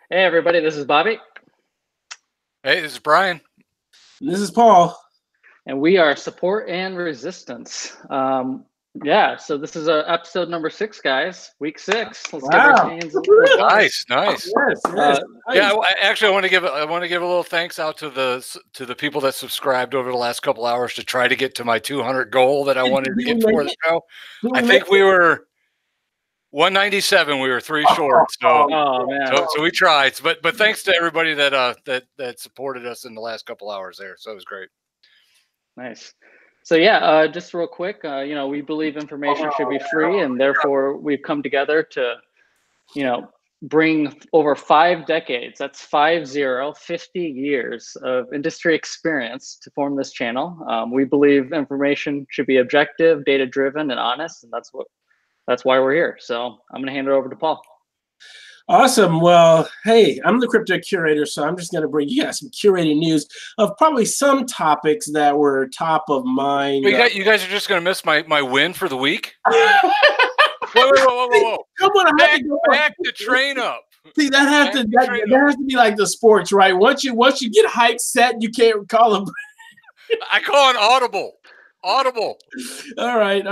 Hey, everybody, this is Bobby. Hey, this is Brian. This is Paul. And we are Support and Resistance. So this is episode number 6, guys. Week 6. Let's give our hands a little nice. Yes. Nice. Yeah, I want to give a little thanks out to the people that subscribed over the last couple hours to try to get to my 200 goal that I wanted to get for the show. I think we were 197. We were 3 short. So, so we tried. But thanks to everybody that supported us in the last couple hours there. So it was great. Nice. So yeah, just real quick, we believe information should be free, and therefore we've come together to, bring over 5 decades, that's 50 years of industry experience to form this channel. We believe information should be objective, data-driven, and honest, and that's why we're here. So I'm going to hand it over to Paul. Awesome. Well, hey, I'm the crypto curator, so I'm just going to bring you guys some curated news of probably some topics that were top of mind. You guys are just going to miss my win for the week? Whoa. Come on, back the train up. See, that has to be like the sports, right? Once you get hype set, you can't call them. I call it audible. All right.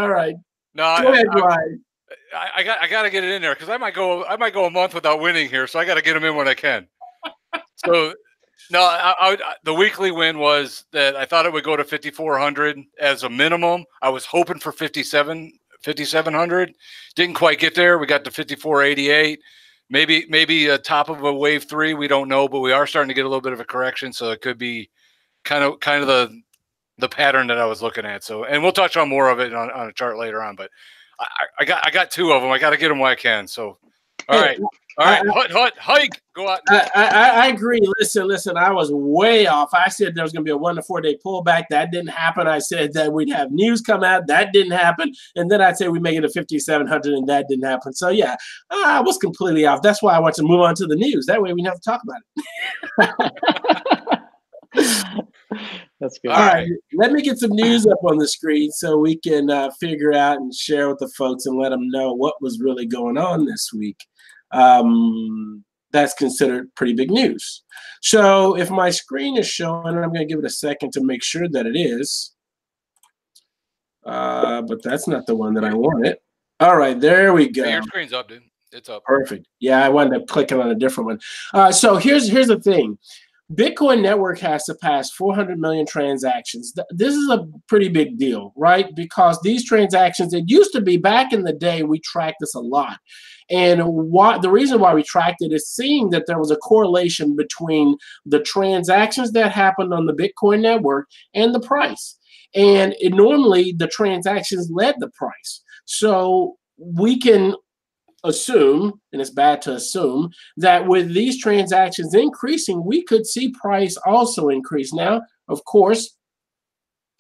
No, go ahead, Brian. I got to get it in there because I might go a month without winning here, so I got to get them in when I can. So, no, the weekly win was that I thought it would go to 5,400 as a minimum. I was hoping for 5,700. Didn't quite get there. We got to 5,488. Maybe a top of a wave 3. We don't know, but we are starting to get a little bit of a correction, so it could be kind of the pattern that I was looking at. So, and we'll touch on more of it on a chart later on, but. I got 2 of them. I got to get them when I can. So, all right. Hike. Go out. I agree. Listen. I was way off. I said there was going to be a 1 to 4 day pullback. That didn't happen. I said that we'd have news come out. That didn't happen. And then I'd say we make it to 5,700, and that didn't happen. So yeah, I was completely off. That's why I want to move on to the news. That way we don't have to talk about it. That's good. All right, let me get some news up on the screen so we can figure out and share with the folks and let them know what was really going on this week. That's considered pretty big news. So if my screen is showing, I'm going to give it a second to make sure that it is. But that's not the one that I wanted. All right, there we go. Your screen's up, dude. It's up. Perfect. Yeah, I wanted to click on a different one. So here's the thing. Bitcoin network has surpassed 400 million transactions. This is a pretty big deal, right? Because these transactions, it used to be back in the day, we tracked this a lot. And the reason why we tracked it is seeing that there was a correlation between the transactions that happened on the Bitcoin network and the price. And normally the transactions led the price. So we can assume, and it's bad to assume, that with these transactions increasing, we could see price also increase. Now, of course,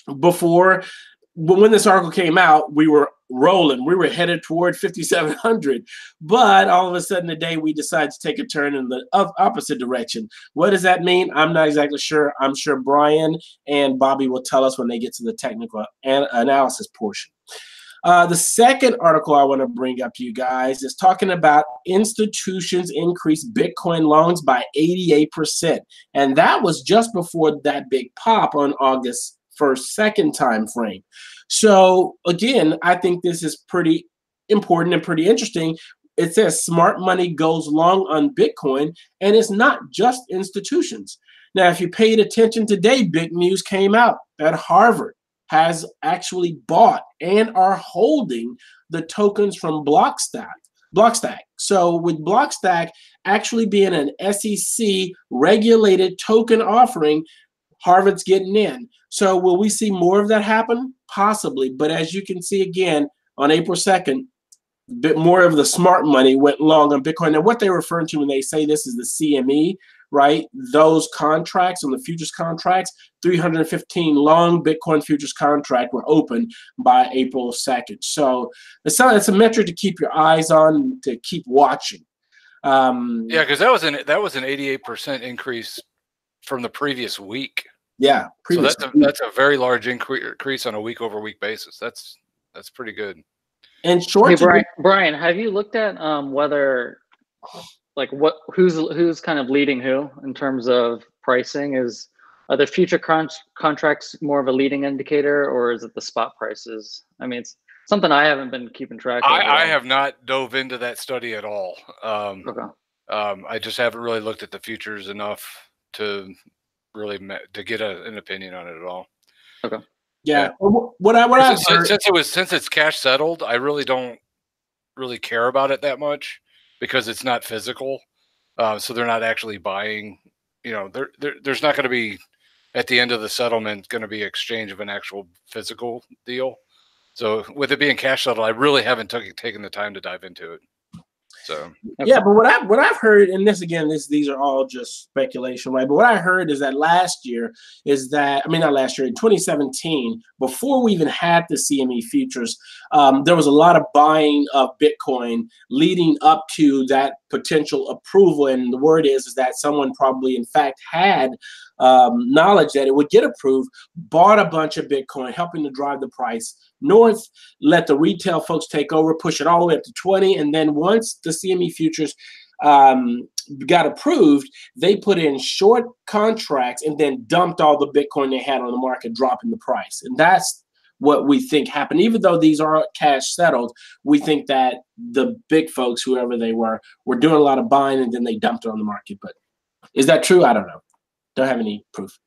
when this article came out, we were rolling. We were headed toward 5,700. But all of a sudden today, we decided to take a turn in the opposite direction. What does that mean? I'm not exactly sure. I'm sure Brian and Bobby will tell us when they get to the technical analysis portion. The second article I want to bring up to you guys is talking about institutions increased Bitcoin loans by 88%. And that was just before that big pop on August 1st, second time frame. So again, I think this is pretty important and pretty interesting. It says smart money goes long on Bitcoin, and it's not just institutions. Now, if you paid attention today, big news came out that Harvard has actually bought and are holding the tokens from Blockstack. So with Blockstack actually being an SEC regulated token offering, Harvard's getting in. So will we see more of that happen? Possibly. But as you can see again, on April 2nd, a bit more of the smart money went long on Bitcoin. Now, what they're referring to when they say this is the CME, right? Those contracts on the futures contracts, 315 long Bitcoin futures contract were open by April 2nd. So it's a metric to keep your eyes on, to keep watching. Yeah, because that was an 88% increase from the previous week. Yeah, so that's a very large increase on a week-over-week basis. That's pretty good. And short. Hey, Brian, have you looked at whether like who's kind of leading who in terms of pricing? Are the future contracts more of a leading indicator, or is it the spot prices? I mean, it's something I haven't been keeping track of. I have not dove into that study at all. Okay. I just haven't really looked at the futures enough to really to get an opinion on it at all. Okay. Yeah. What I've heard, since it's cash settled, I really don't really care about it that much because it's not physical. So they're not actually buying. You know, there's not going to be at the end of the settlement going to be exchange of an actual physical deal. So with it being cash settled, I really haven't taken the time to dive into it. So yeah, but what I've heard, and these are all just speculation, right? But what I heard is that not last year, in 2017, before we even had the CME futures, there was a lot of buying of Bitcoin leading up to that potential approval. And the word is that someone probably, in fact, had knowledge that it would get approved, bought a bunch of Bitcoin, helping to drive the price north, let the retail folks take over, push it all the way up to 20. And then once the CME futures got approved, they put in short contracts and then dumped all the Bitcoin they had on the market, dropping the price. And that's what we think happened. Even though these are cash settled, we think that the big folks, whoever they were doing a lot of buying and then they dumped it on the market. But is that true? I don't know. Don't have any proof.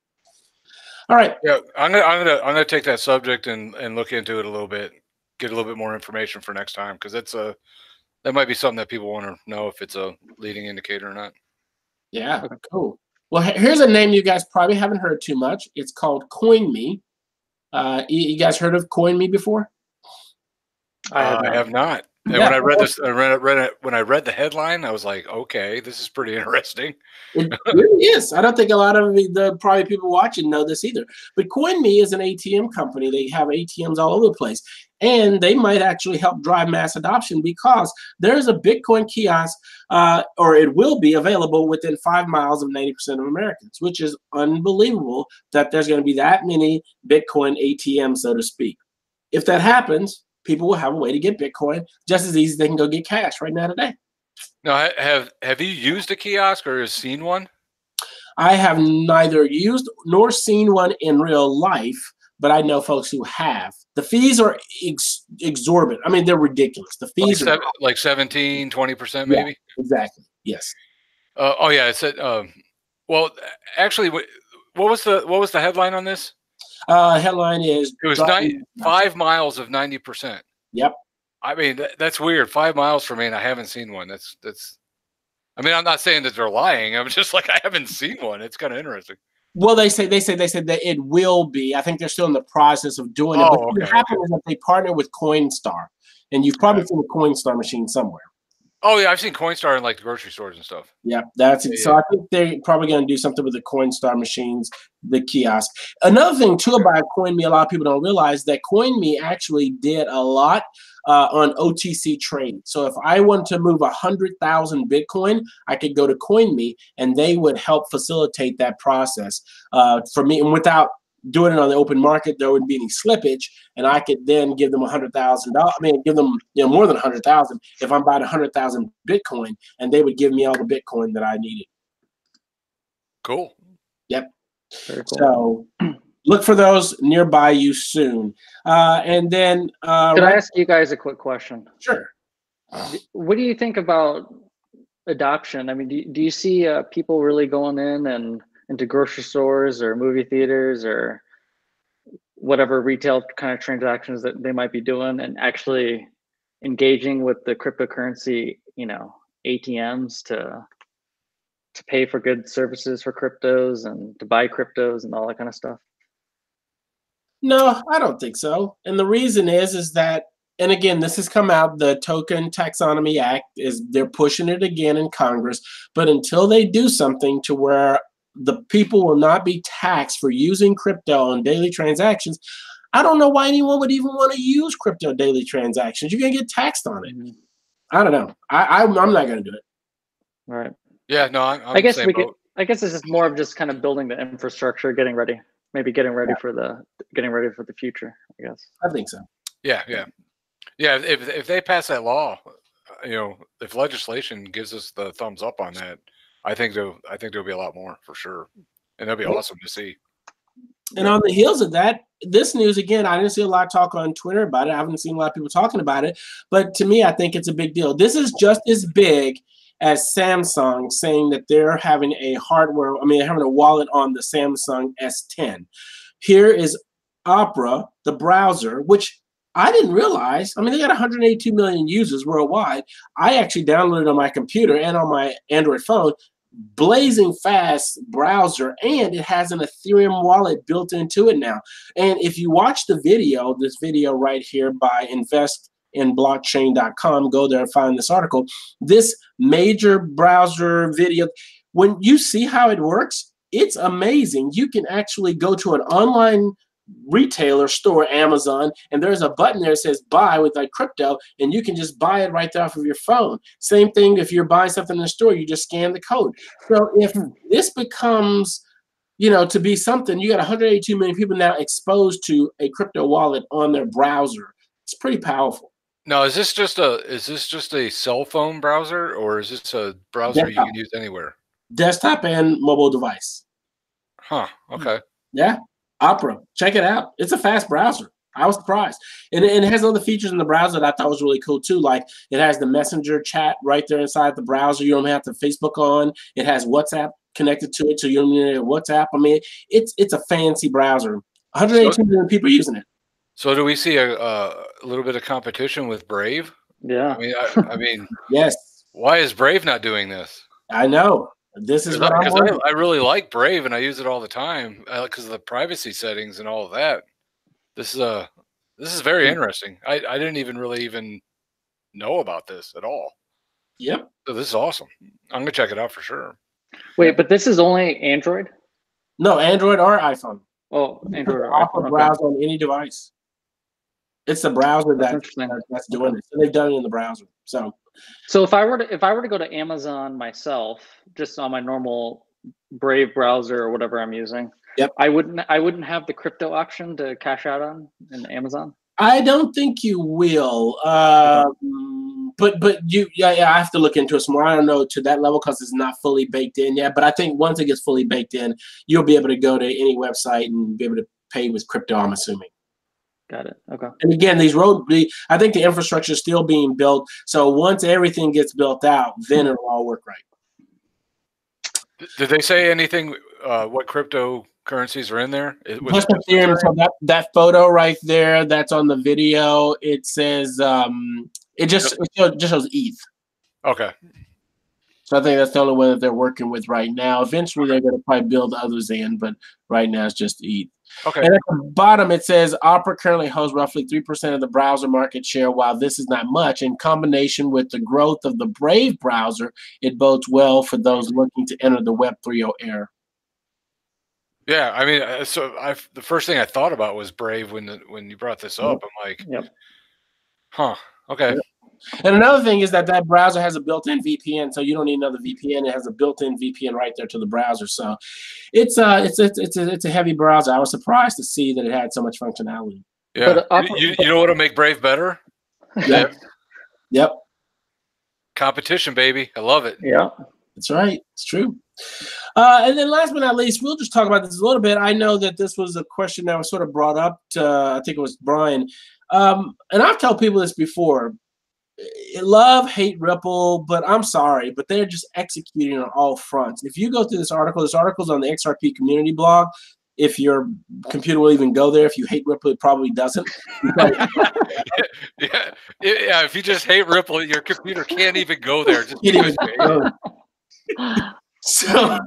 All right. Yeah, I'm gonna take that subject and look into it a little bit, get a little bit more information for next time, because that might be something that people want to know if it's a leading indicator or not. Yeah, cool. Well, here's a name you guys probably haven't heard too much. It's called CoinMe. You guys heard of CoinMe before? I have not. And when I read this, when I read the headline, I was like, okay, this is pretty interesting. It really is. I don't think a lot of the probably people watching know this either. But CoinMe is an ATM company. They have ATMs all over the place. And they might actually help drive mass adoption because there's a Bitcoin kiosk, or it will be available within 5 miles of 90% of Americans, which is unbelievable that there's going to be that many Bitcoin ATMs, so to speak. If that happens, people will have a way to get Bitcoin just as easy as they can go get cash right now today. Now, have you used a kiosk or seen one? I have neither used nor seen one in real life, but I know folks who have. The fees are exorbitant. I mean, they're ridiculous. The fees are like 17, 20% maybe? Yeah, exactly. Yes. Oh yeah, it said well, actually, what was the headline on this? Headline is it was 5 miles of 90%. Yep. I mean, that's weird. 5 miles from me, and I haven't seen one. That's. I mean, I'm not saying that they're lying. I'm just like, I haven't seen one. It's kind of interesting. Well, they said that it will be. I think they're still in the process of doing it. But what happened is that they partner with Coinstar, and you've probably seen a Coinstar machine somewhere. Oh yeah, I've seen Coinstar in like the grocery stores and stuff. Yeah, that's it. Yeah. So I think they're probably going to do something with the Coinstar machines, the kiosk. Another thing too about CoinMe, a lot of people don't realize that CoinMe actually did a lot on OTC trading. So if I wanted to move 100,000 Bitcoin, I could go to CoinMe and they would help facilitate that process for me. And without doing it on the open market, there wouldn't be any slippage, and I could then give them $100,000. I mean, give them more than 100,000 if I'm buying 100,000 Bitcoin, and they would give me all the Bitcoin that I needed. Cool. Yep. Very cool. So look for those nearby you soon. And then, could I ask you guys a quick question? Sure. What do you think about adoption? I mean, do you see people really going in and into grocery stores or movie theaters or whatever retail kind of transactions that they might be doing and actually engaging with the cryptocurrency, ATMs to pay for good services for cryptos and to buy cryptos and all that kind of stuff? No, I don't think so. And the reason is that, and again, this has come out, the Token Taxonomy Act they're pushing it again in Congress, but until they do something to where the people will not be taxed for using crypto on daily transactions, I don't know why anyone would even want to use crypto daily transactions. You're going to get taxed on it. Mm-hmm. I don't know. I'm not going to do it. All right. Yeah, no, I guess I guess it's just more of just kind of building the infrastructure, getting ready for the future, I guess. I think so. Yeah. If they pass that law, if legislation gives us the thumbs up on that, I think there'll be a lot more for sure, and that'd be awesome to see. And on the heels of that, this news again, I didn't see a lot of talk on Twitter about it. I haven't seen a lot of people talking about it, but to me, I think it's a big deal. This is just as big as Samsung saying that they're having they're having a wallet on the Samsung S10. Here is Opera, the browser, which I didn't realize. I mean, they got 182 million users worldwide. I actually downloaded on my computer and on my Android phone, blazing fast browser, and it has an Ethereum wallet built into it now. And if you watch the video, this video right here by investinblockchain.com, go there and find this article. This major browser video, when you see how it works, it's amazing. You can actually go to an online retailer store, Amazon, and there's a button there that says buy with like crypto, and you can just buy it right there off of your phone. Same thing if you're buying something in the store, you just scan the code. So if this becomes, to be something, you got 182 million people now exposed to a crypto wallet on their browser. It's pretty powerful. Now, is this just a cell phone browser, or is this a browser desktop you can use anywhere? Desktop and mobile device. Huh. Okay. Yeah. Opera, check it out. It's a fast browser. I was surprised. And it has other features in the browser that I thought was really cool too. Like it has the Messenger chat right there inside the browser. You don't have to Facebook on. It has WhatsApp connected to it, so you don't need WhatsApp. I mean, it's a fancy browser. 118 million people using it. So do we see a little bit of competition with Brave? Yeah. I mean, yes. Why is Brave not doing this? I know. This is what I really like Brave and I use it all the time because of the privacy settings and all of that. This is very interesting. I didn't even know about this at all. Yep. So this is awesome. I'm gonna check it out for sure. Wait, but this is only Android? No, Android or iPhone. Oh, Android or iPhone. Browse on any device. It's the browser that's doing it. So they've done it in the browser. So if I were to go to Amazon myself, just on my normal Brave browser or whatever I'm using, yep, I wouldn't have the crypto option to cash out on in Amazon. I don't think you will. But I have to look into it some more. I don't know to that level because it's not fully baked in yet. But I think once it gets fully baked in, you'll be able to go to any website and be able to pay with crypto, I'm assuming. Got it. Okay. And again, I think the infrastructure is still being built. So once everything gets built out, then it'll all work right. Did they say anything? What cryptocurrencies are in there? Just Ethereum. So that photo right there, that's on the video. It says it just shows ETH. Okay. So I think that's the only one that they're working with right now. Eventually, they're going to probably build others in, but right now it's just ETH. Okay. And at the bottom, it says Opera currently holds roughly 3% of the browser market share. While this is not much, in combination with the growth of the Brave browser, it bodes well for those looking to enter the Web 3.0 era. Yeah, I mean, the first thing I thought about was Brave when you brought this up. I'm like, yep. Huh. Okay. Yep. And another thing is that browser has a built-in VPN, so you don't need another VPN. It has a built-in VPN right there to the browser. So it's a heavy browser. I was surprised to see that it had so much functionality. Yeah. You know what'll make Brave better? Yeah. Yep. Competition, baby. I love it. Yeah. That's right. It's true. And then last but not least, we'll just talk about this a little bit. I know that this was a question that was sort of brought up to, I think it was Brian. And I've told people this before. Love, hate Ripple, but I'm sorry, but they're just executing on all fronts. If you go through this article's on the XRP community blog. If your computer will even go there, if you hate Ripple, it probably doesn't. Yeah. If you just hate Ripple, your computer can't even go there. Just so,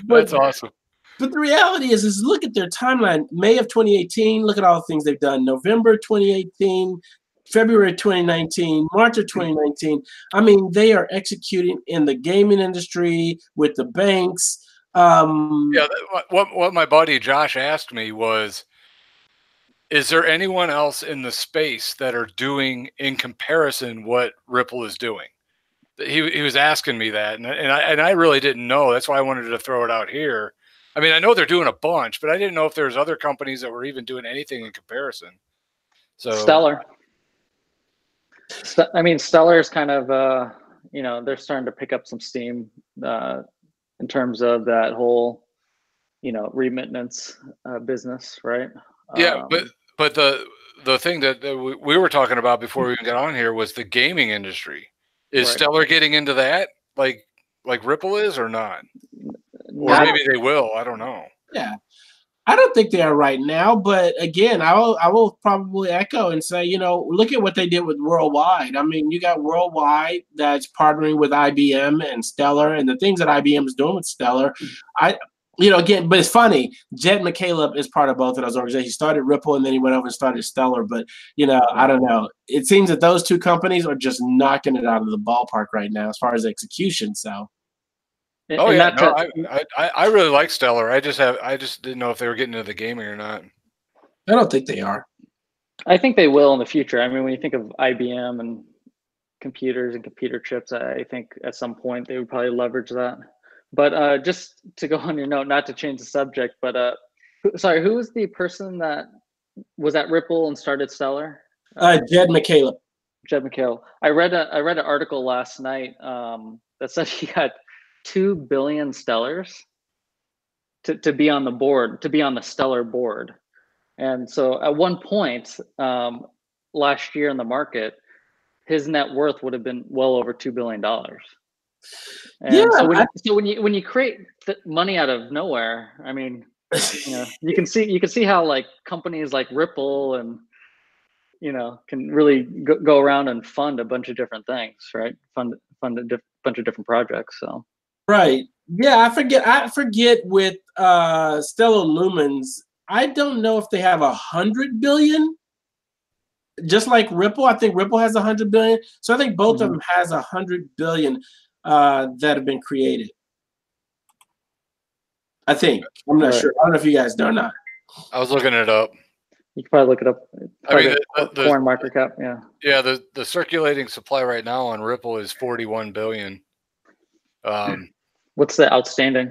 that's awesome. But the reality is look at their timeline. May of 2018, look at all the things they've done. November 2018, February 2019, March of 2019. I mean, they are executing in the gaming industry with the banks. Yeah, what my buddy Josh asked me was, is there anyone else in the space that are doing in comparison what Ripple is doing? He was asking me that, and I really didn't know. That's why I wanted to throw it out here. I mean, I know they're doing a bunch, but I didn't know if there's other companies that were even doing anything in comparison. So Stellar. I mean, Stellar's kind of, you know, they're starting to pick up some steam in terms of that whole, you know, remittance business, right? Yeah, but the thing that we were talking about before we even got on here was the gaming industry. Is Right. Stellar getting into that like Ripple is or not? Or Not- maybe they will. I don't know. Yeah. I don't think they are right now, but again, I will probably echo and say, you know, look at what they did with Worldwide. I mean, you got Worldwide that's partnering with IBM and Stellar, and the things that IBM is doing with Stellar, you know, again, but it's funny. Jed McCaleb is part of both of those organizations. He started Ripple and then he went over and started Stellar. But, you know, I don't know. It seems that those two companies are just knocking it out of the ballpark right now as far as execution. So. Oh yeah, no, I really like Stellar. I just didn't know if they were getting into the gaming or not. I don't think they are. I think they will in the future. I mean, when you think of IBM and computers and computer chips, I think at some point they would probably leverage that. But just to go on your note, not to change the subject, but sorry, who was the person that was at Ripple and started Stellar? Jed McCaleb. Jed McCaleb. I read an article last night that said he got 2 billion Stellars to be on the board, to be on the Stellar board. And so at one point last year in the market, his net worth would have been well over $2 billion. And yeah, so when you create money out of nowhere, I mean, you know, you can see how like companies like Ripple and, you know, can really go around and fund a bunch of different things, right? Fund a bunch of different projects. So. Right. Yeah, I forget with Stellar Lumens. I don't know if they have 100 billion. Just like Ripple, I think Ripple has 100 billion. So I think both of them has 100 billion that have been created. I think. I'm not sure. I don't know if you guys know or not. I was looking it up. You can probably look it up. I mean, the foreign market cap, yeah. Yeah, the circulating supply right now on Ripple is 41 billion. What's the outstanding?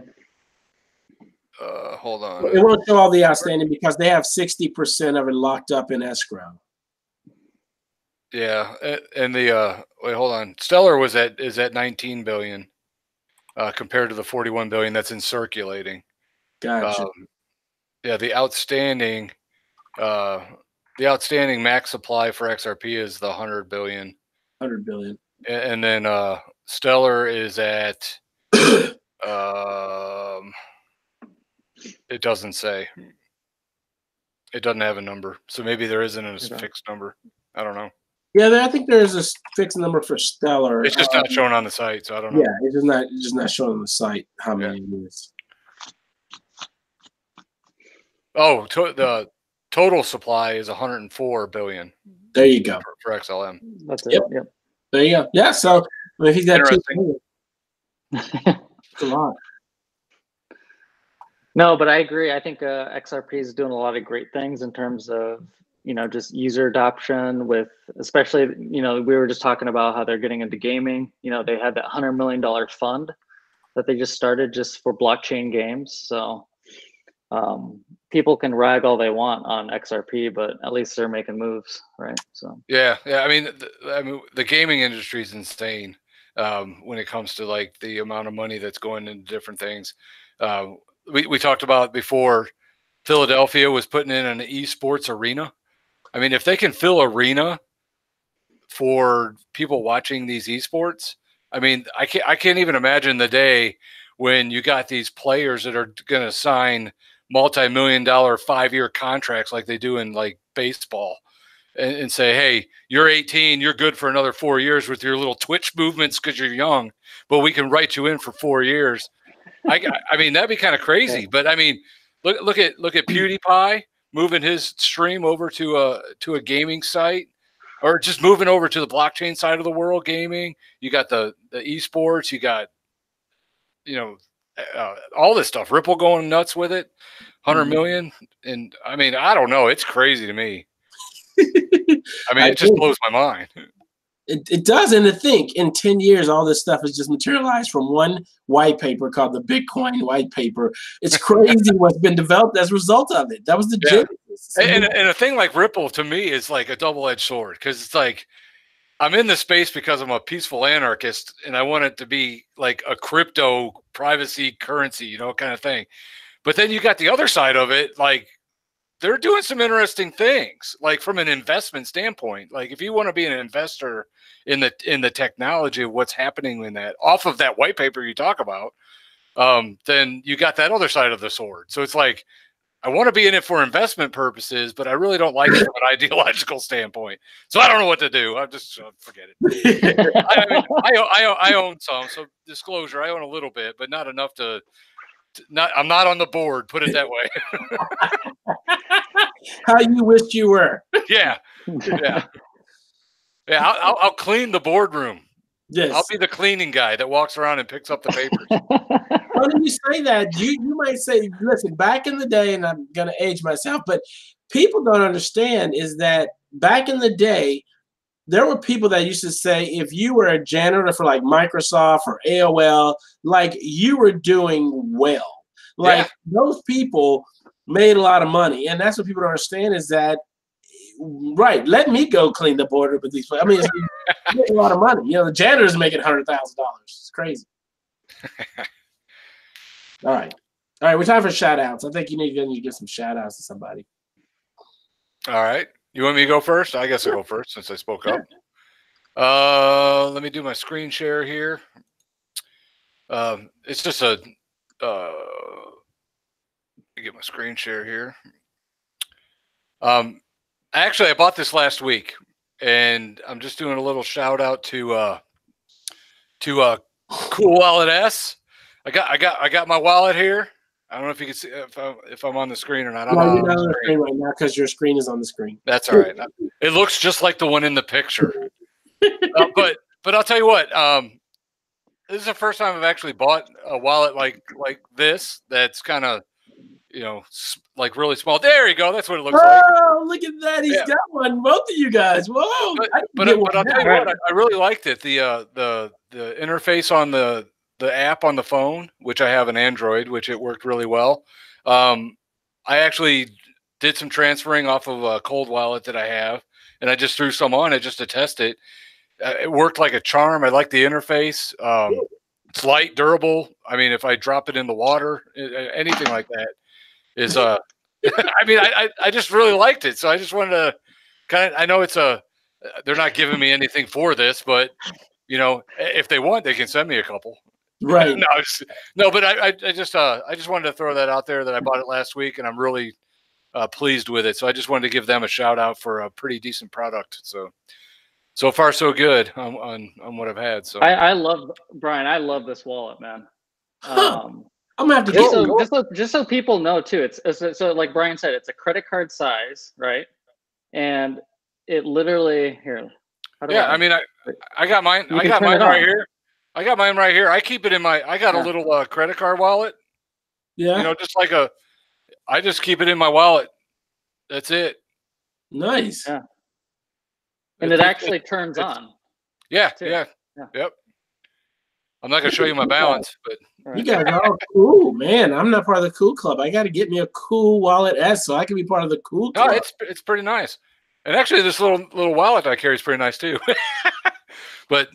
Hold on. It won't show all the outstanding because they have 60% of it locked up in escrow. Yeah, and the wait, hold on. Stellar is at 19 billion, compared to the 41 billion that's in circulating. Gotcha. Yeah, the outstanding max supply for XRP is the 100 billion. 100 billion. And then Stellar is at it doesn't say. It doesn't have a number, so maybe there isn't a fixed number. I don't know. Yeah, I think there is a fixed number for Stellar. It's just not shown on the site, so I don't know. Yeah, it's just not showing on the site how many it is. Oh, the total supply is 104 billion. There you go. For XLM. That's it. Yep. There you go. Yeah, so I mean, if he's got 2 billion, it's a lot. No, but I agree. I think XRP is doing a lot of great things in terms of, you know, just user adoption with, especially, you know, we were just talking about how they're getting into gaming. You know, they had that $100 million fund that they just started just for blockchain games. So people can rag all they want on XRP, but at least they're making moves, right? So yeah. I mean, the gaming industry is insane when it comes to like the amount of money that's going into different things. We talked about before, Philadelphia was putting in an esports arena. I mean, if they can fill arena for people watching these esports, I mean, I can't even imagine the day when you got these players that are going to sign multi-million-dollar 5-year contracts like they do in like baseball and say, hey, you're 18, you're good for another 4 years with your little Twitch movements because you're young, but we can write you in for 4 years. I mean, that'd be kind of crazy. But I mean, look at PewDiePie moving his stream over to a gaming site, or just moving over to the blockchain side of the world gaming. You got the esports, you got, you know, all this stuff. Ripple going nuts with it, 100 million. And I mean, I don't know. It's crazy to me. I mean, it just blows my mind. It does. And to think in 10 years, all this stuff is just materialized from one white paper called the Bitcoin white paper. It's crazy what's been developed as a result of it. That was the genesis. And a thing like Ripple to me is like a double-edged sword, because it's like, I'm in the space because I'm a peaceful anarchist, and I want it to be like a crypto privacy currency, you know, kind of thing. But then you got the other side of it, like they're doing some interesting things, like from an investment standpoint. Like if you want to be an investor in the technology of what's happening in that, off of that white paper you talk about, then you got that other side of the sword. So it's like, I want to be in it for investment purposes, but I really don't like it from an ideological standpoint. So I don't know what to do. I just forget it. I own some, so disclosure, I own a little bit, but not enough to I'm not on the board, put it that way. How you wish you were. Yeah. I'll clean the boardroom. Yes. I'll be the cleaning guy that walks around and picks up the papers. When you say that, you might say, listen, back in the day, and I'm going to age myself, but people don't understand is that back in the day, there were people that used to say if you were a janitor for like Microsoft or AOL, like you were doing well. Like those people made a lot of money. And that's what people don't understand is that, right, let me go clean the border with these people. I mean, it's making a lot of money. You know, the janitor's making $100,000. It's crazy. All right, we're time for shout outs. I think you need to give some shout outs to somebody. All right. You want me to go first? I guess I'll go first since I spoke up. Let me do my screen share here. It's just a get my screen share here. Actually, I bought this last week, and I'm just doing a little shout out to Cool Wallet S. I got my wallet here. I don't know if you can see if I'm on the screen or not. I'm no, you're not on the screen right now because your screen is on the screen. That's all right. It looks just like the one in the picture. But I'll tell you what. This is the first time I've actually bought a wallet like this. That's kind of, you know, like really small. There you go. That's what it looks like. Oh, look at that! He's got one. Both of you guys. Whoa! But I'll tell you what. I really liked it. The interface on the app on the phone, which I have an Android, which it worked really well. I actually did some transferring off of a cold wallet that I have, and I just threw some on it just to test it. It worked like a charm. I like the interface. It's light, durable. I mean, if I drop it in the water, anything like that is I mean, I just really liked it. So I just wanted to kind of, I know they're not giving me anything for this, but you know, if they want, they can send me a couple. Right. But I just wanted to throw that out there that I bought it last week and I'm really pleased with it. So I just wanted to give them a shout out for a pretty decent product. So far so good on what I've had. So I love Brian. I love this wallet, man. I'm gonna have to just so people know too. It's so like Brian said, it's a credit card size, right? And it literally here. I mean, I got mine. I got mine right here. I got mine right here. I keep it in my. I got a little credit card wallet. Yeah. You know, just like I just keep it in my wallet. That's it. Nice. Yeah. And it actually turns on. Yeah. Yep. I'm not gonna show you my balance, but you guys are all cool, man. I'm not part of the cool club. I got to get me a cool wallet S so I can be part of the cool club. No, it's pretty nice. And actually, this little wallet I carry is pretty nice too. But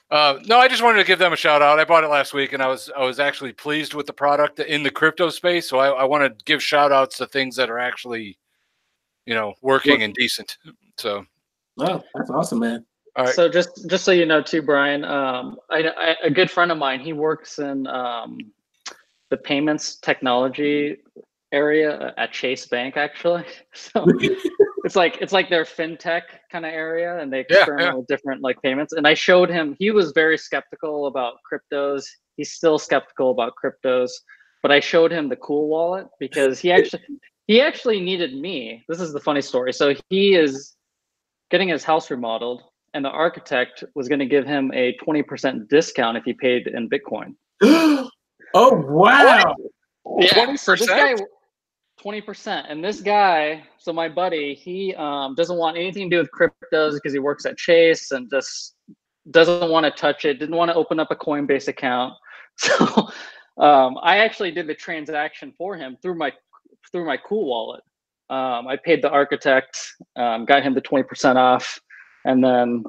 no, I just wanted to give them a shout out. I bought it last week, and I was actually pleased with the product in the crypto space. So I want to give shout outs to things that are actually, you know, working and decent. So, wow, that's awesome, man. All right. So just so you know too, Brian, a good friend of mine, he works in the payments technology area at Chase Bank, actually. So it's like their fintech kind of area, and they experiment with different like payments. And I showed him. He was very skeptical about cryptos. He's still skeptical about cryptos, but I showed him the Cool Wallet because he actually needed me. This is the funny story. So he is getting his house remodeled, and the architect was going to give him a 20% discount if he paid in Bitcoin. Oh wow! Yeah, 20%? So this guy. 20%. And this guy, so my buddy, he doesn't want anything to do with cryptos because he works at Chase and just doesn't want to touch it, didn't want to open up a Coinbase account. So I actually did the transaction for him through my Cool Wallet. I paid the architect, got him the 20% off, and then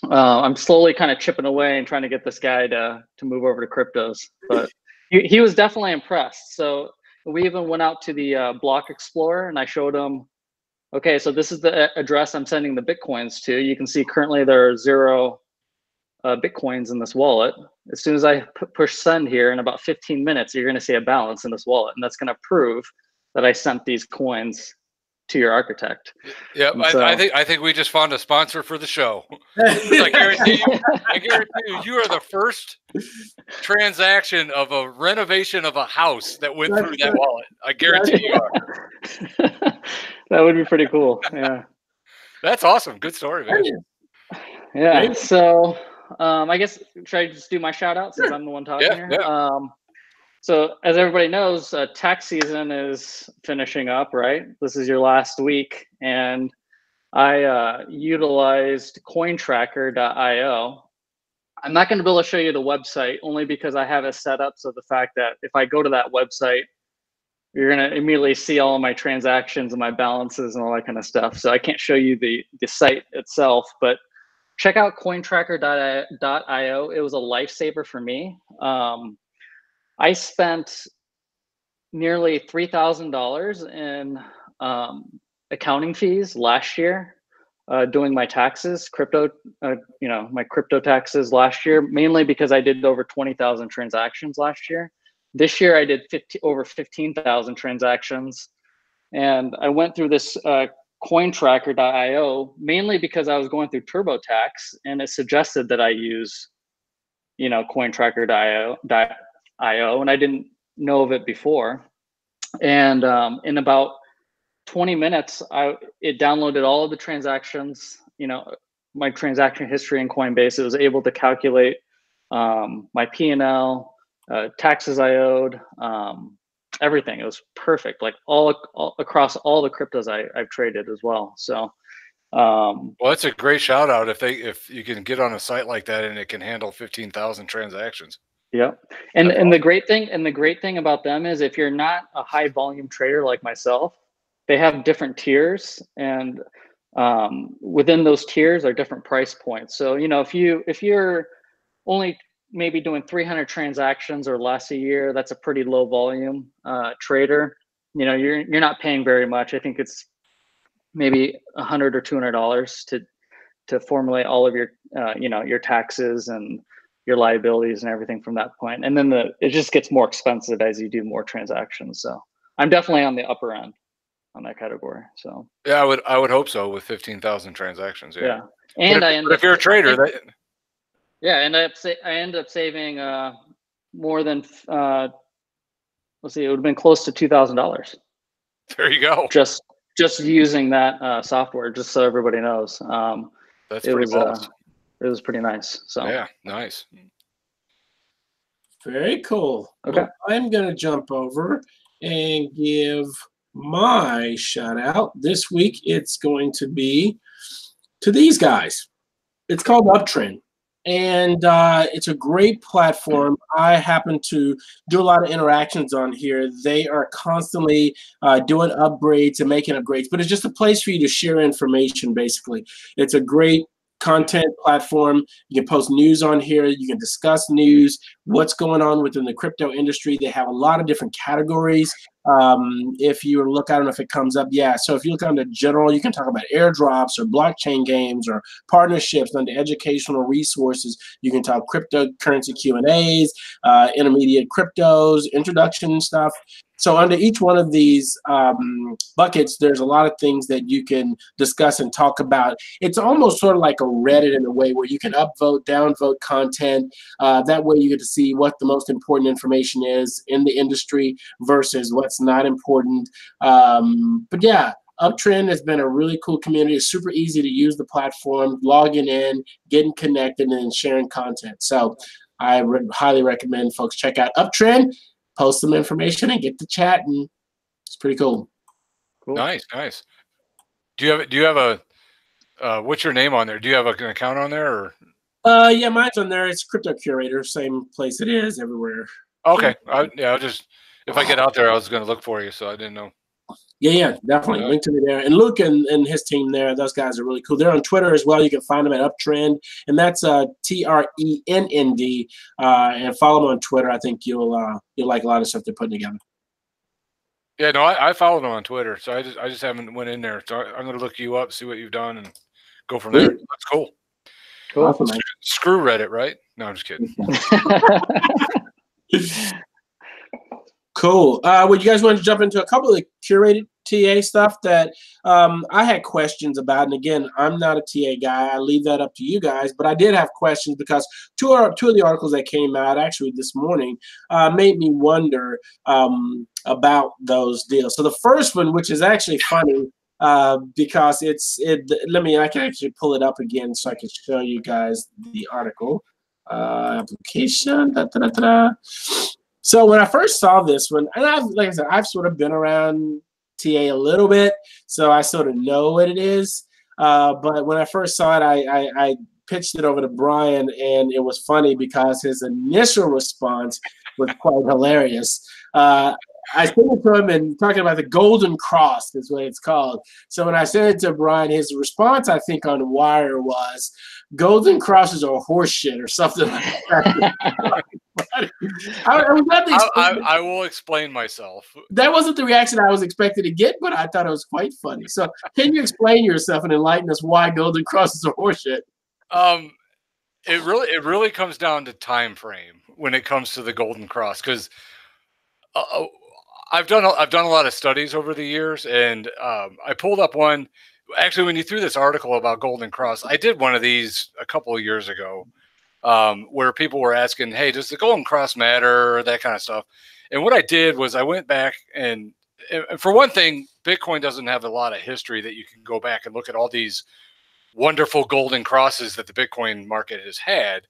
I'm slowly kind of chipping away and trying to get this guy to move over to cryptos. But he was definitely impressed. So we even went out to the Block Explorer, and I showed him, okay, so this is the address I'm sending the Bitcoins to. You can see currently there are 0 Bitcoins in this wallet. As soon as I push send here, in about 15 minutes, you're going to see a balance in this wallet. And that's going to prove that I sent these coins to your architect. Yeah, so, I think we just found a sponsor for the show. I guarantee you are the first transaction of a renovation of a house that went through that wallet. I guarantee you are. That would be pretty cool. Yeah. That's awesome. Good story, man. Yeah. So I guess, should I just do my shout out since I'm the one talking here? Yeah. So as everybody knows, tax season is finishing up, right? This is your last week. And I utilized cointracker.io. I'm not going to be able to show you the website only because I have it set up so the fact that if I go to that website, you're going to immediately see all of my transactions and my balances and all that kind of stuff. So I can't show you the site itself, but check out cointracker.io. It was a lifesaver for me. I spent nearly $3,000 in accounting fees last year doing my taxes, my crypto taxes last year, mainly because I did over 20,000 transactions last year. This year I did over 15,000 transactions. And I went through this cointracker.io mainly because I was going through TurboTax, and it suggested that I use, cointracker.io, and I didn't know of it before. And in about 20 minutes, it downloaded all of the transactions, my transaction history in Coinbase. It was able to calculate my P&L, taxes I owed, everything. It was perfect, like all across all the cryptos I've traded as well. So well, that's a great shout out if you can get on a site like that and it can handle 15,000 transactions. Yeah. And awesome. the great thing about them is if you're not a high volume trader like myself, they have different tiers, and within those tiers are different price points. So, if you're only maybe doing 300 transactions or less a year, that's a pretty low volume trader. You're not paying very much. I think it's maybe $100 or $200 to formulate all of your your taxes and your liabilities and everything from that point. And then it just gets more expensive as you do more transactions. So I'm definitely on the upper end on that category. So yeah, I would hope so with 15,000 transactions. Yeah. And if you're a trader, I end up saving more than let's see, it would have been close to $2,000. There you go. Just using that software, just so everybody knows. That's pretty boss. It was pretty nice. So yeah, nice. Very cool. Okay. Well, I'm going to jump over and give my shout out. This week, it's going to be to these guys. It's called Uptrend. And it's a great platform. I happen to do a lot of interactions on here. They are constantly doing upgrades and making upgrades, but it's just a place for you to share information, basically. It's a great content platform. You can post news on here. You can discuss news, what's going on within the crypto industry. They have a lot of different categories. If you look, I don't know if it comes up. Yeah. So if you look under general, you can talk about airdrops or blockchain games or partnerships. Under educational resources, you can talk cryptocurrency Q&As, intermediate cryptos, introduction stuff. So under each one of these buckets, there's a lot of things that you can discuss and talk about. It's almost sort of like a Reddit in a way where you can upvote, downvote content. That way you get to see what the most important information is in the industry versus what's not important. But yeah, Uptrend has been a really cool community. It's super easy to use the platform, logging in, getting connected, and sharing content. So I would highly recommend folks check out Uptrend. Post some information and get to chat, and it's pretty cool. Nice. Do you have a what's your name on there? Do you have an account on there? Or? Yeah, mine's on there. It's Crypto Curator, same place it is everywhere. Okay. I'll just, if I get out there, I was going to look for you, so I didn't know. Yeah, definitely. Link to me there. And Luke and his team there, those guys are really cool. They're on Twitter as well. You can find them at Uptrend, and that's TRENND. And follow them on Twitter. I think you'll like a lot of stuff they're putting together. Yeah, no, I followed them on Twitter, so I just haven't went in there. So I'm going to look you up, see what you've done, and go from there. That's cool. Cool. Awesome, Screw Reddit, right? No, I'm just kidding. Cool. Well, you guys want to jump into a couple of the curated TA stuff that I had questions about? And again, I'm not a TA guy. I leave that up to you guys. But I did have questions because two of the articles that came out actually this morning made me wonder about those deals. So the first one, which is actually funny because I can actually pull it up again so I can show you guys the article. Application. So when I first saw this one, and I've sort of been around TA a little bit, so I sort of know what it is. But when I first saw it, I pitched it over to Brian, and it was funny because his initial response was quite hilarious. I sent it to him and talking about the Golden Cross is what it's called. So when I sent it to Brian, his response, I think, on Wire was, Golden Crosses are horseshit or something like that. I will explain myself. That wasn't the reaction I was expecting to get, but I thought it was quite funny. So can you explain yourself and enlighten us why Golden Crosses are horseshit? It really comes down to time frame when it comes to the Golden Cross, because I've done a lot of studies over the years, and I pulled up one. Actually, when you threw this article about Golden Cross, I did one of these a couple of years ago, where people were asking, "Hey, does the Golden Cross matter?" or that kind of stuff. And what I did was I went back and for one thing, Bitcoin doesn't have a lot of history that you can go back and look at all these wonderful Golden Crosses that the Bitcoin market has had.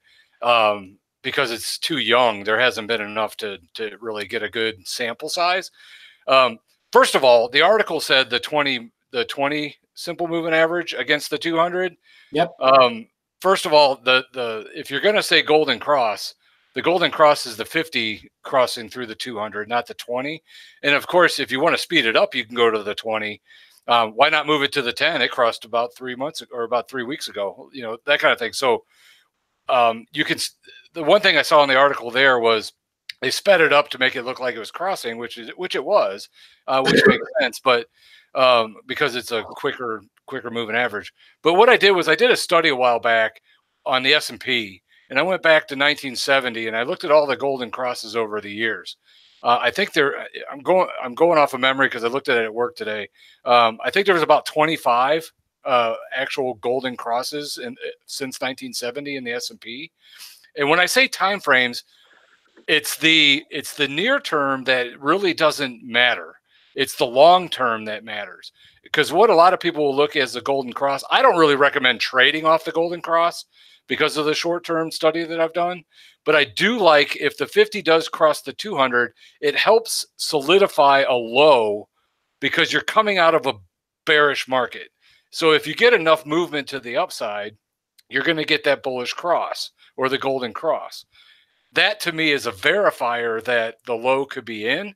Because it's too young, there hasn't been enough to really get a good sample size. First of all, the article said the 20 simple moving average against the 200. Yep. First of all, if you're going to say Golden Cross, the Golden Cross is the 50 crossing through the 200, not the 20. And of course, if you want to speed it up, you can go to the 20. Why not move it to the 10? It crossed about 3 months or about 3 weeks ago. That kind of thing. So you can. The one thing I saw in the article there was they sped it up to make it look like it was crossing, which it was, which makes sense. But because it's a quicker moving average. But what I did was I did a study a while back on the S&P, and I went back to 1970 and I looked at all the Golden Crosses over the years. I think I'm going off of memory because I looked at it at work today. I think there was about 25 actual Golden Crosses since 1970 in the S&P. And when I say time frames, it's the near term that really doesn't matter. It's the long term that matters. Because what a lot of people will look at as the Golden Cross, I don't really recommend trading off the Golden Cross because of the short term study that I've done. But I do like, if the 50 does cross the 200, it helps solidify a low because you're coming out of a bearish market. So if you get enough movement to the upside, you're going to get that bullish cross or the Golden Cross. That to me is a verifier that the low could be in,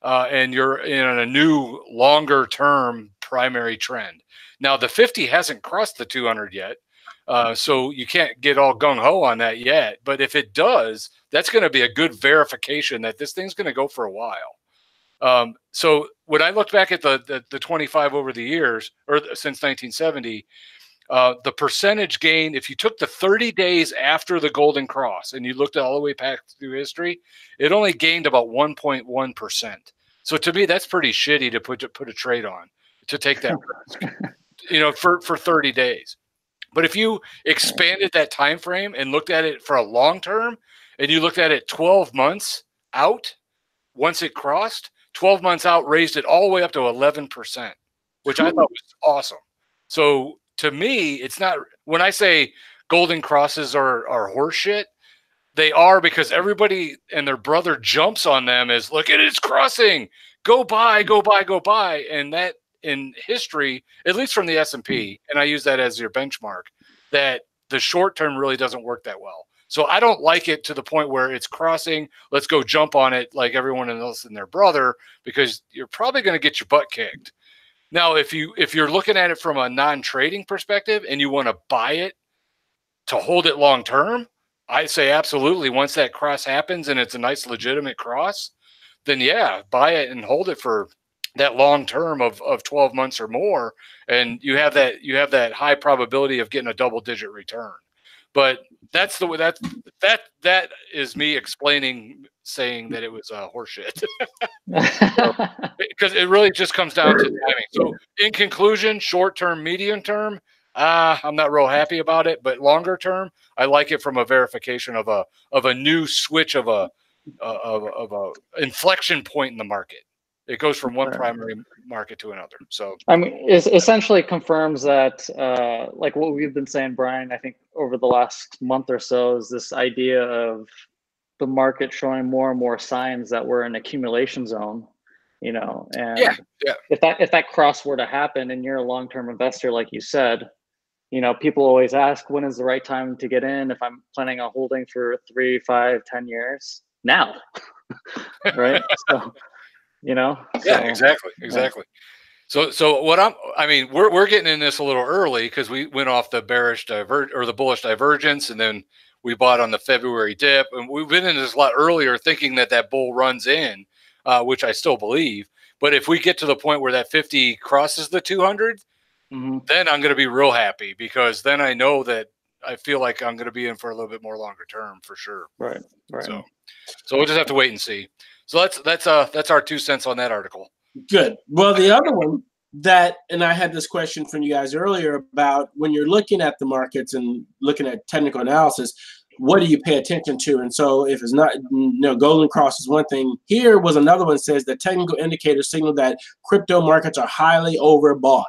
and you're in a new longer term primary trend. Now the 50 hasn't crossed the 200 yet, so you can't get all gung-ho on that yet. But if it does, that's going to be a good verification that this thing's going to go for a while. So when I looked back at the 25 over the years, or since 1970, the percentage gain, if you took the 30 days after the Golden Cross and you looked at all the way back through history, it only gained about 1.1%. So to me, that's pretty shitty to put a trade on, to take that risk, for 30 days. But if you expanded that time frame and looked at it for a long term, and you looked at it 12 months out, once it crossed, 12 months out raised it all the way up to 11%, which I thought was awesome. So to me, it's not, when I say Golden Crosses are horseshit, they are, because everybody and their brother jumps on them as, look at it, it's crossing, go buy, go buy, go buy. And that in history, at least from the S&P, and I use that as your benchmark, that the short term really doesn't work that well. So I don't like it to the point where it's crossing, let's go jump on it like everyone else and their brother, because you're probably going to get your butt kicked. Now, if you're looking at it from a non-trading perspective and you want to buy it to hold it long term, I say absolutely. Once that cross happens and it's a nice legitimate cross, then yeah, buy it and hold it for that long term of 12 months or more, and you have that high probability of getting a double-digit return. But that's the way that is me saying that it was horseshit. Because it really just comes down to timing. So in conclusion, short term, medium term, I'm not real happy about it, but longer term, I like it from a verification of a new switch of a inflection point in the market. It goes from one primary market to another. So I mean, it essentially confirms that, like what we've been saying, Brian, I think over the last month or so, is this idea of the market showing more and more signs that we're in accumulation zone, you know, and if that cross were to happen and you're a long-term investor, like you said, you know, people always ask, when is the right time to get in? If I'm planning on holding for 3, 5, 10 years, now, right? So, you know, yeah, exactly. So we're getting in this a little early because we went off the the bullish divergence, and then we bought on the February dip, and we've been in this a lot earlier, thinking that bull runs in, which I still believe. But if we get to the point where that 50 crosses the 200, then I'm going to be real happy, because then I know that I feel like I'm going to be in for a little bit more longer term for sure. Right. So we'll just have to wait and see. So that's our 2 cents on that article. Good. Well, the other one and I had this question from you guys earlier about when you're looking at the markets and looking at technical analysis, what do you pay attention to? And so if it's not, golden cross is one thing. Here was another one, says the technical indicators signal that crypto markets are highly overbought.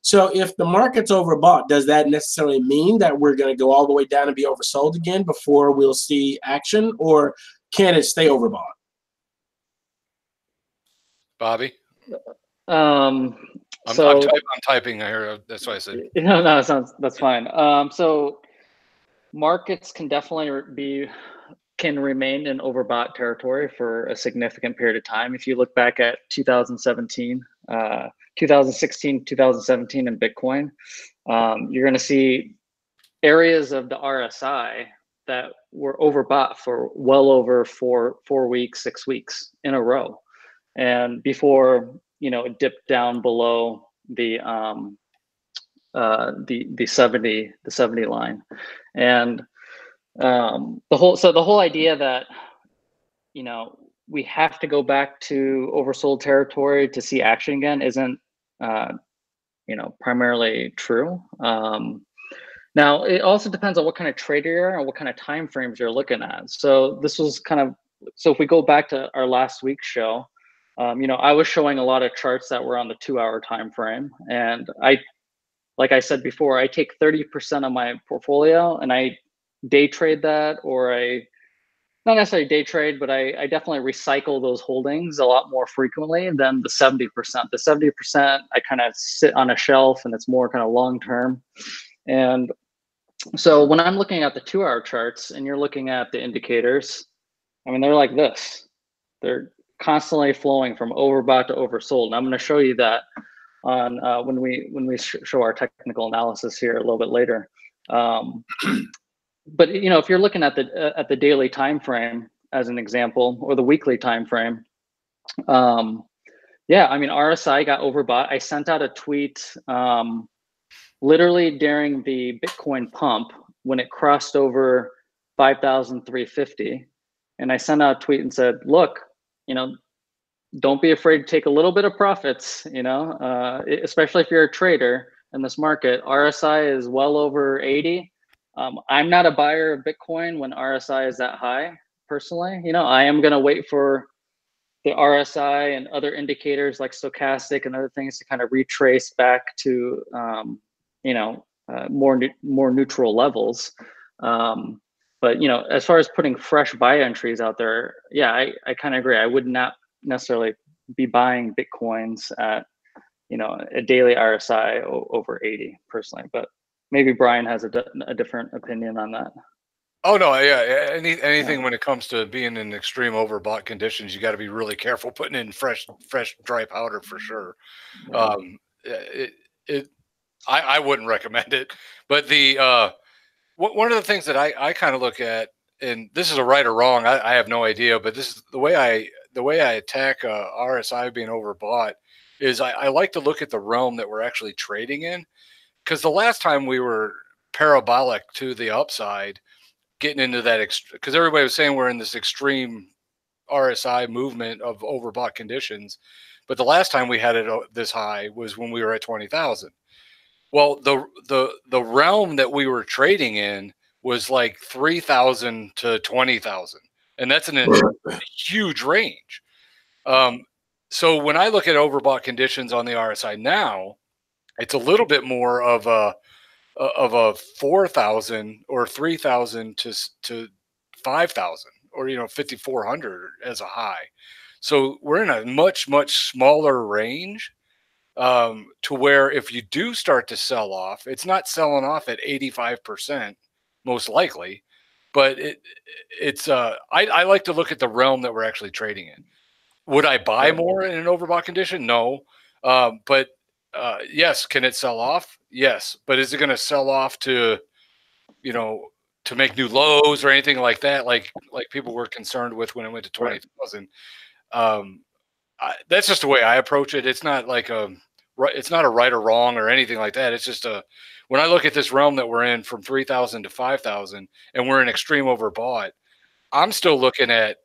So if the market's overbought, does that necessarily mean that we're going to go all the way down and be oversold again before we'll see action, or can it stay overbought? Bobby? I'm typing here. That's why I said. No, that's fine. So markets can definitely can remain in overbought territory for a significant period of time. If you look back at 2017, 2016, 2017 in Bitcoin, you're going to see areas of the RSI that were overbought for well over four weeks, 6 weeks in a row. And before, it dipped down below the 70 line. And the whole idea that, we have to go back to oversold territory to see action again isn't, primarily true. Now, it also depends on what kind of trader you are and what kind of time frames you're looking at. So this was so if we go back to our last week's show, I was showing a lot of charts that were on the 2-hour time frame, and like I said before, I take 30% of my portfolio and I day trade that, or I not necessarily day trade, but I definitely recycle those holdings a lot more frequently than the 70%. The 70% I kind of sit on a shelf, and it's more kind of long term. And so when I'm looking at the 2-hour charts and you're looking at the indicators, I mean, they're like this. They're constantly flowing from overbought to oversold. And I'm going to show you that on when we show our technical analysis here a little bit later. But if you're looking at the daily time frame as an example, or the weekly time frame, yeah, I mean, RSI got overbought. I sent out a tweet literally during the Bitcoin pump when it crossed over 5,350, and I sent out a tweet and said, look, don't be afraid to take a little bit of profits, especially if you're a trader in this market. RSI is well over 80. I'm not a buyer of Bitcoin when RSI is that high, personally. I am going to wait for the RSI and other indicators like stochastic and other things to kind of retrace back to, more neutral levels. But, as far as putting fresh buy entries out there, yeah, I kind of agree. I would not necessarily be buying Bitcoins at, a daily RSI over 80 personally, but maybe Brian has a different opinion on that. Oh no, yeah. Anything when it comes to being in extreme overbought conditions, you got to be really careful putting in fresh dry powder for sure. Yeah. It, it I wouldn't recommend it. But one of the things that I kind of look at, and this is a right or wrong, I have no idea, but this is the way I attack RSI being overbought is I like to look at the realm that we're actually trading in, because the last time we were parabolic to the upside, getting into that because everybody was saying we're in this extreme RSI movement of overbought conditions, but the last time we had it this high was when we were at 20,000. Well, the realm that we were trading in was like 3,000 to 20,000, and that's a huge range. So when I look at overbought conditions on the RSI now, it's a little bit more of a 4,000 or 3,000 to 5,000, or 5,400 as a high. So we're in a much smaller range, to where if you do start to sell off, it's not selling off at 85% most likely, but I like to look at the realm that we're actually trading in. Would I buy more in an overbought condition? No. But yes, can it sell off? Yes. But is it going to sell off to, to make new lows or anything like that? Like people were concerned with when it went to 20,000. That's just the way I approach it. It's not like it's not a right or wrong or anything like that. It's just when I look at this realm that we're in from 3,000 to 5,000 and we're in extreme overbought, I'm still looking at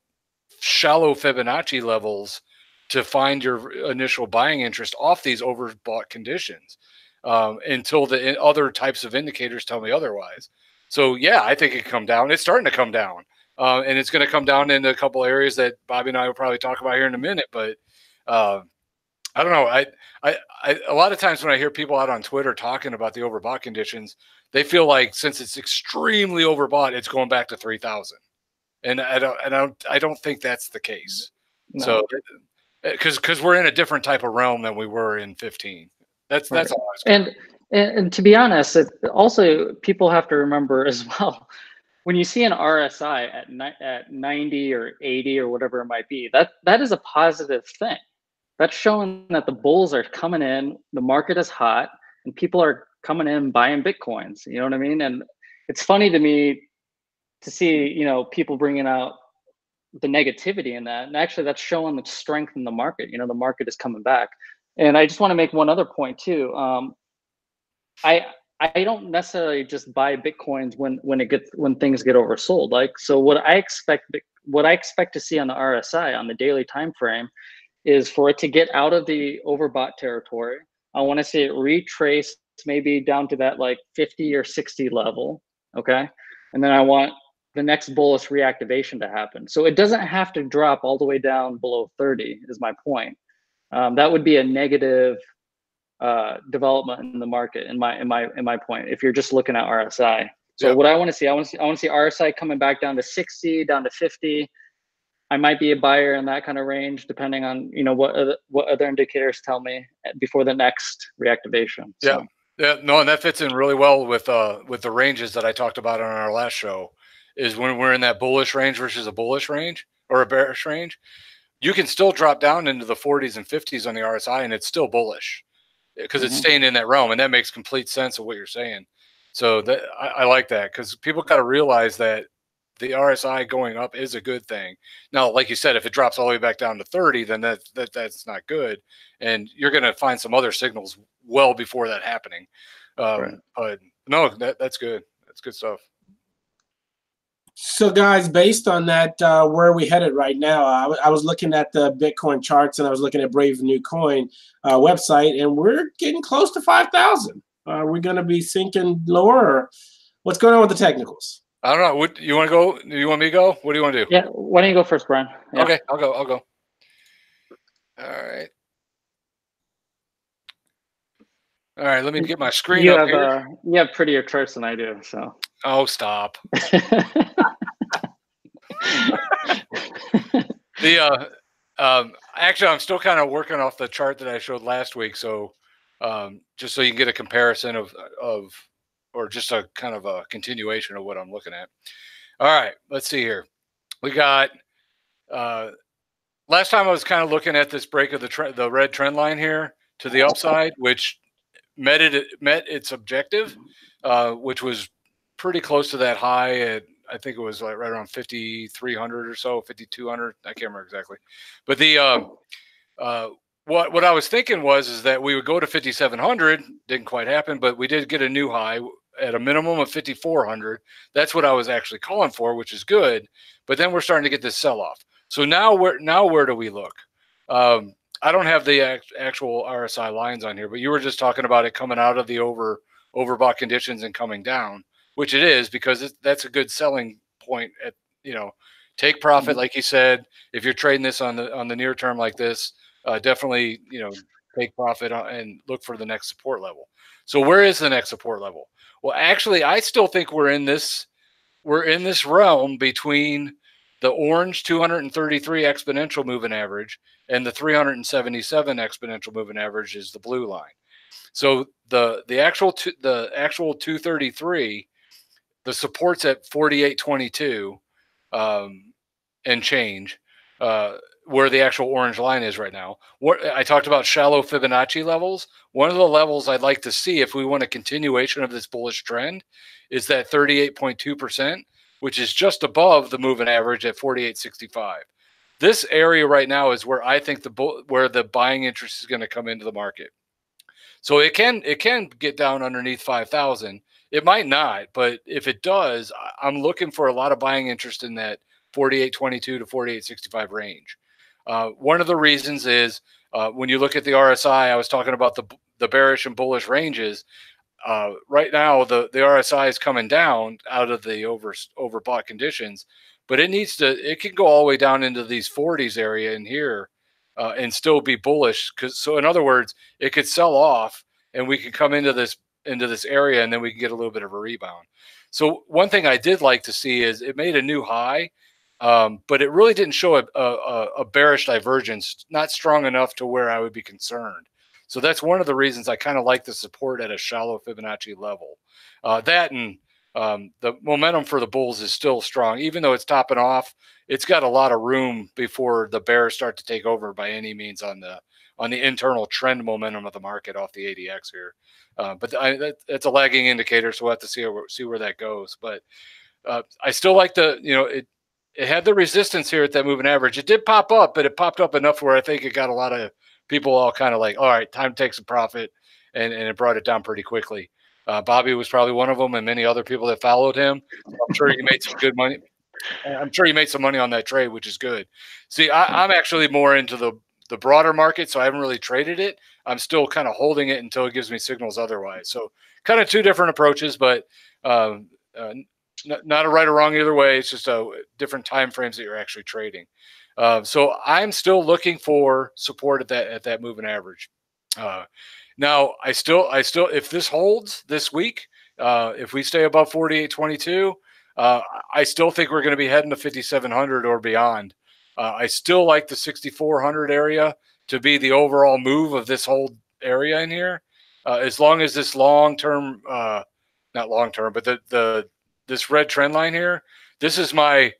shallow Fibonacci levels to find your initial buying interest off these overbought conditions, until the other types of indicators tell me otherwise. So yeah, I think it can come down. It's starting to come down, and it's going to come down into a couple areas that Bobby and I will probably talk about here in a minute. But I don't know. I a lot of times when I hear people out on Twitter talking about the overbought conditions, they feel like since it's extremely overbought, it's going back to 3,000. And I don't think that's the case. No. So, because we're in a different type of realm than we were in 15. That's all I was and to be honest, also people have to remember as well, when you see an RSI at 90 or 80 or whatever it might be, that is a positive thing. That's showing that the bulls are coming in, the market is hot, and people are coming in buying Bitcoins. You know what I mean? And it's funny to me to see, people bringing out the negativity in that. And actually that's showing the strength in the market. The market is coming back. And I just want to make one other point too. I don't necessarily just buy Bitcoins when things get oversold. Like, so what I expect to see on the RSI on the daily time frame is for it to get out of the overbought territory. I want to see it retrace maybe down to that like 50 or 60 level. Okay. And then I want the next bullish reactivation to happen. So it doesn't have to drop all the way down below 30 is my point. That would be a negative development in the market in my point, if you're just looking at RSI. So what I want to see RSI coming back down to 60, down to 50. I might be a buyer in that kind of range, depending on what other indicators tell me before the next reactivation. So. No, and that fits in really well with the ranges that I talked about on our last show. Is when we're in that bullish range versus a bullish range or a bearish range, you can still drop down into the 40s and 50s on the RSI, and it's still bullish because it's staying in that realm, and that makes complete sense of what you're saying. So that I like that, because people got to realize that the RSI going up is a good thing. Now, like you said, if it drops all the way back down to 30, then that's not good, and you're going to find some other signals well before that happening. But no, that's good. That's good stuff. So, guys, based on that, where are we headed right now? I was looking at the Bitcoin charts, and I was looking at Brave New Coin website, and we're getting close to 5,000. Are we going to be sinking lower? Or what's going on with the technicals? I don't know. What you want to go? Do you want me to go? What do you want to do? Yeah, why don't you go first, Brian? Yeah. Okay, I'll go. All right. Let me get my screen up here. You have prettier charts than I do, so. Oh, stop. Actually, I'm still kind of working off the chart that I showed last week, so just so you can get a comparison of or just a kind of a continuation of what I'm looking at. All right, let's see here. We got last time I was kind of looking at this break of the red trend line here to the upside, which met its objective, which was pretty close to that high at, I think it was like right around 5,300 or so, 5,200. I can't remember exactly, but the what I was thinking is that we would go to 5,700. Didn't quite happen, but we did get a new high at a minimum of 5,400. That's what I was actually calling for, which is good. But then we're starting to get this sell off. So now where do we look? I don't have the actual RSI lines on here, but you were just talking about it coming out of the overbought conditions and coming down, which it is, because that's a good selling point. At take profit, like you said. If you're trading this on the near term like this, definitely take profit and look for the next support level. So where is the next support level? Well, actually, I still think we're in this realm between the orange 233 exponential moving average and the 377 exponential moving average is the blue line. So the actual 233, the support's at 48.22 and change, where the actual orange line is right now. What I talked about, shallow Fibonacci levels. One of the levels I'd like to see if we want a continuation of this bullish trend is that 38.2%, which is just above the moving average at 48.65. This area right now is where I think where the buying interest is going to come into the market. So it can get down underneath 5,000. It might not, but if it does, I'm looking for a lot of buying interest in that 48.22 to 48.65 range. One of the reasons is when you look at the RSI, I was talking about the bearish and bullish ranges. Right now, the RSI is coming down out of the overbought conditions, but it can go all the way down into these 40s area in here and still be bullish. So in other words, it could sell off and we could come into this area and then we can get a little bit of a rebound. So one thing I did like to see is it made a new high. But it really didn't show a bearish divergence, not strong enough to where I would be concerned. So that's one of the reasons I kind of like the support at a shallow Fibonacci level. That and the momentum for the bulls is still strong, even though it's topping off. It's got a lot of room before the bears start to take over by any means on the internal trend momentum of the market off the ADX here. But that's a lagging indicator, so we'll have to see where that goes. But I still like it had the resistance here at that moving average. It did pop up, but it popped up enough where I think it got a lot of people all kind of like, all right, time to take some profit, and it brought it down pretty quickly. Bobby was probably one of them, and many other people that followed him. I'm sure you made some good money. I'm sure you made some money on that trade, which is good. See, I'm actually more into the broader market, so I haven't really traded it. I'm still kind of holding it until it gives me signals otherwise. So kind of two different approaches, but not a right or wrong either way. It's just different time frames that you're actually trading. So I'm still looking for support at that moving average. Now I still if this holds this week, if we stay above 48.22, I still think we're going to be heading to 5,700 or beyond. I still like the 6,400 area to be the overall move of this whole area in here, as long as this long-term, not long-term, but this red trend line here, this is my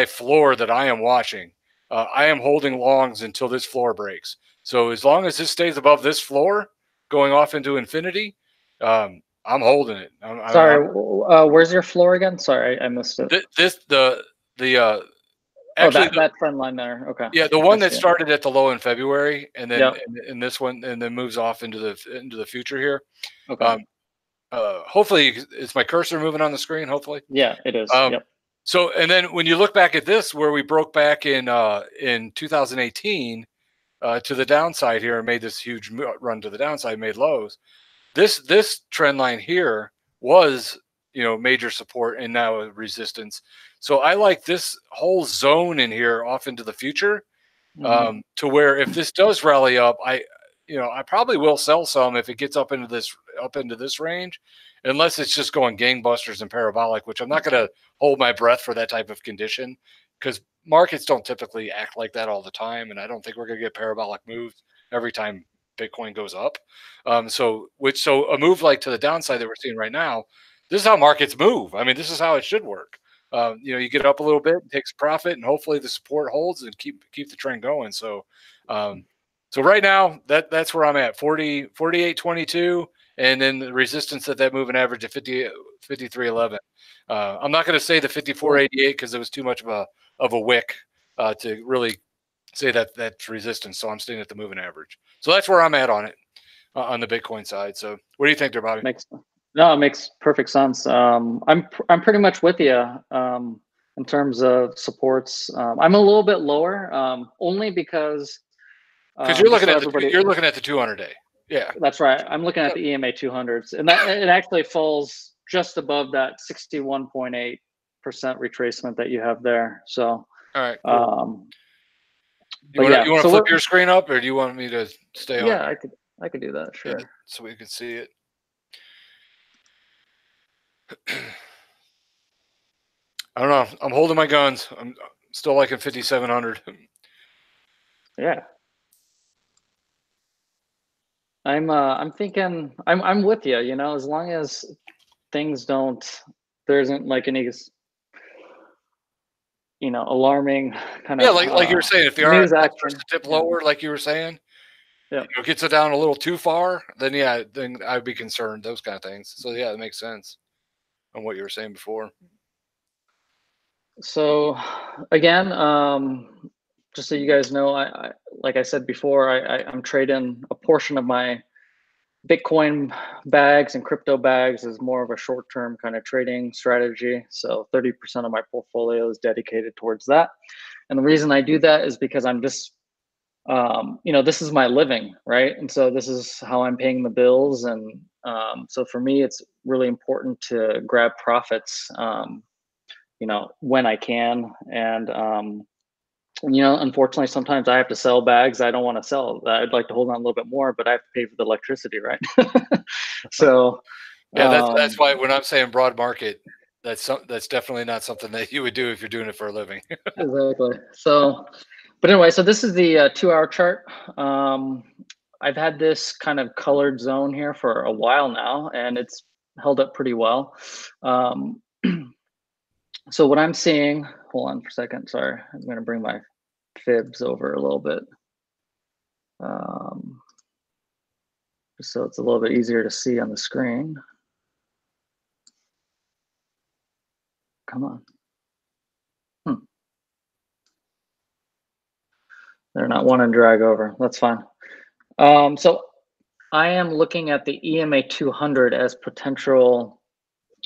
floor that I am watching. I am holding longs until this floor breaks. So as long as this stays above this floor, going off into infinity, I'm holding it. Sorry, where's your floor again? Sorry, I missed it. Actually, that trend line there. Okay. Yeah, the one that started at the low in February, and then in this one, and then moves off into the future here. Okay. Hopefully, is my cursor moving on the screen? Hopefully. Yeah, it is. Yep. So, and then when you look back at this, where we broke back in 2018 to the downside here and made this huge run to the downside, made lows. This trend line here was major support and now a resistance. So I like this whole zone in here off into the future, to where if this does rally up, I probably will sell some if it gets up into this range, unless it's just going gangbusters and parabolic, which I'm not going to hold my breath for that type of condition, because markets don't typically act like that all the time, and I don't think we're going to get parabolic moves every time Bitcoin goes up. So a move like to the downside that we're seeing right now, this is how markets move. I mean, this is how it should work. you know, you get up a little bit, takes profit, and hopefully the support holds and keep the trend going. So, so right now that's where I'm at, 48.22, and then the resistance at that moving average at 53.11. I'm not going to say the 54.88 because it was too much of a wick to really say that that's resistance. So I'm staying at the moving average. So that's where I'm at on it, on the Bitcoin side. So what do you think there, Bobby? No, it makes perfect sense. I'm pretty much with you in terms of supports. I'm a little bit lower, only because you're looking at you're looking at the 200-day. Yeah, that's right. I'm looking at the EMA 200s, and that it actually falls just above that 61.8% retracement that you have there. So, all right. Cool. You want to flip your screen up, or do you want me to stay on? Yeah, I could do that. Sure. Yeah, so we can see it. I don't know. I'm holding my guns. I'm still liking 5,700. Yeah. I'm thinking I'm with you. You know, as long as things there isn't like any, you know, alarming kind of like you were saying, if the news RSI action starts to dip lower, like you were saying, yeah, you know, gets it down a little too far, then yeah, then I'd be concerned. Those kind of things. So yeah, it makes sense on what you were saying before. So again, just so you guys know, I like I said before, I'm trading a portion of my Bitcoin bags and crypto bags as more of a short-term kind of trading strategy. So 30% of my portfolio is dedicated towards that. And the reason I do that is because I'm just, you know, this is my living, right? And so this is how I'm paying the bills. And so for me, it's really important to grab profits, you know, when I can. And, you know, unfortunately, sometimes I have to sell bags I don't want to sell. I'd like to hold on a little bit more, but I have to pay for the electricity, right? So, yeah, that's why when I'm saying broad market, that's definitely not something that you would do if you're doing it for a living. Exactly. So, but anyway, so this is the 2-hour chart. I've had this kind of colored zone here for a while now, and it's held up pretty well. So what I'm seeing, hold on for a second. Sorry, I'm going to bring my fibs over a little bit. Just so it's a little bit easier to see on the screen. Come on. They're not wanting to drag over. That's fine. So I am looking at the EMA 200 as potential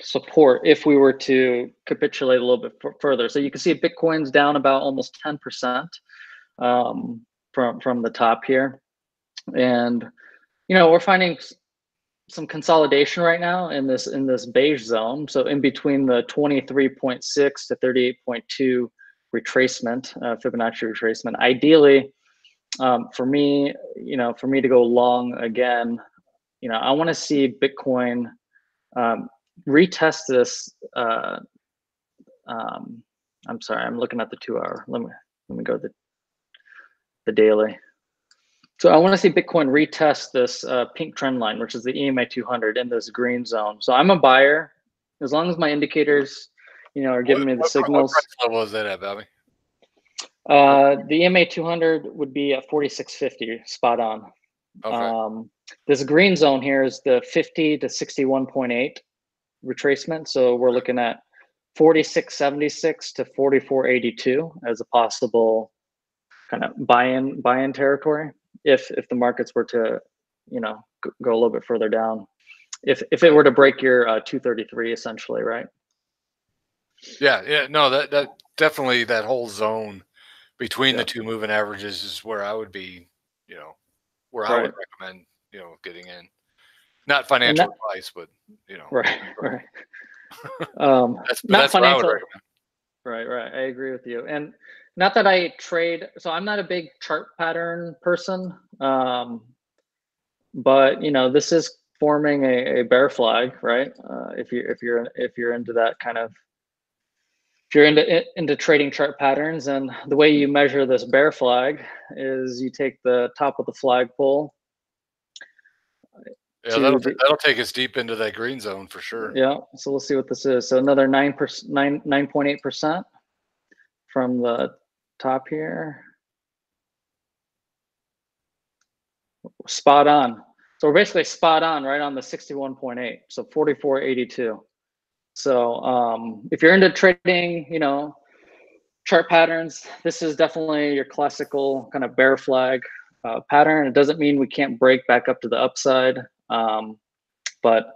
support if we were to capitulate a little bit further. So you can see Bitcoin's down about almost 10% from the top here. And, you know, we're finding some consolidation right now in this beige zone. So in between the 23.6 to 38.2 retracement, Fibonacci retracement. Ideally, for me, you know, for me to go long again, you know, I want to see Bitcoin retest this. I'm sorry, I'm looking at the 2-hour. Let me go to the daily. So I want to see Bitcoin retest this pink trend line, which is the EMA 200 in this green zone. So I'm a buyer as long as my indicators, you know, are giving me the signals. What price level is that at, Bobby? The EMA 200 would be at 46.50, spot on. Okay. This green zone here is the 50 to 61.8 retracement. So we're looking at 46.76 to 44.82 as a possible kind of buy-in territory if the markets were to, you know, go a little bit further down. If it were to break your 233 essentially, right? Yeah, no, that definitely, that whole zone between the two moving averages is where I would be, you know, where I would recommend, you know, getting in. Not financial advice, but you know, right. That's not financial. What I would recommend. Right. I agree with you. And not that I trade, so I'm not a big chart pattern person, but you know, this is forming a bear flag, right? If you're into that kind of, if you're into trading chart patterns, and the way you measure this bear flag is you take the top of the flagpole Yeah, that'll take us deep into that green zone for sure. Yeah, so we'll see what this is. So another 9.8% from the top here. Spot on. So we're basically spot on right on the 61.8. So 44.82. So if you're into trading, you know, chart patterns, this is definitely your classical kind of bear flag pattern. It doesn't mean we can't break back up to the upside, but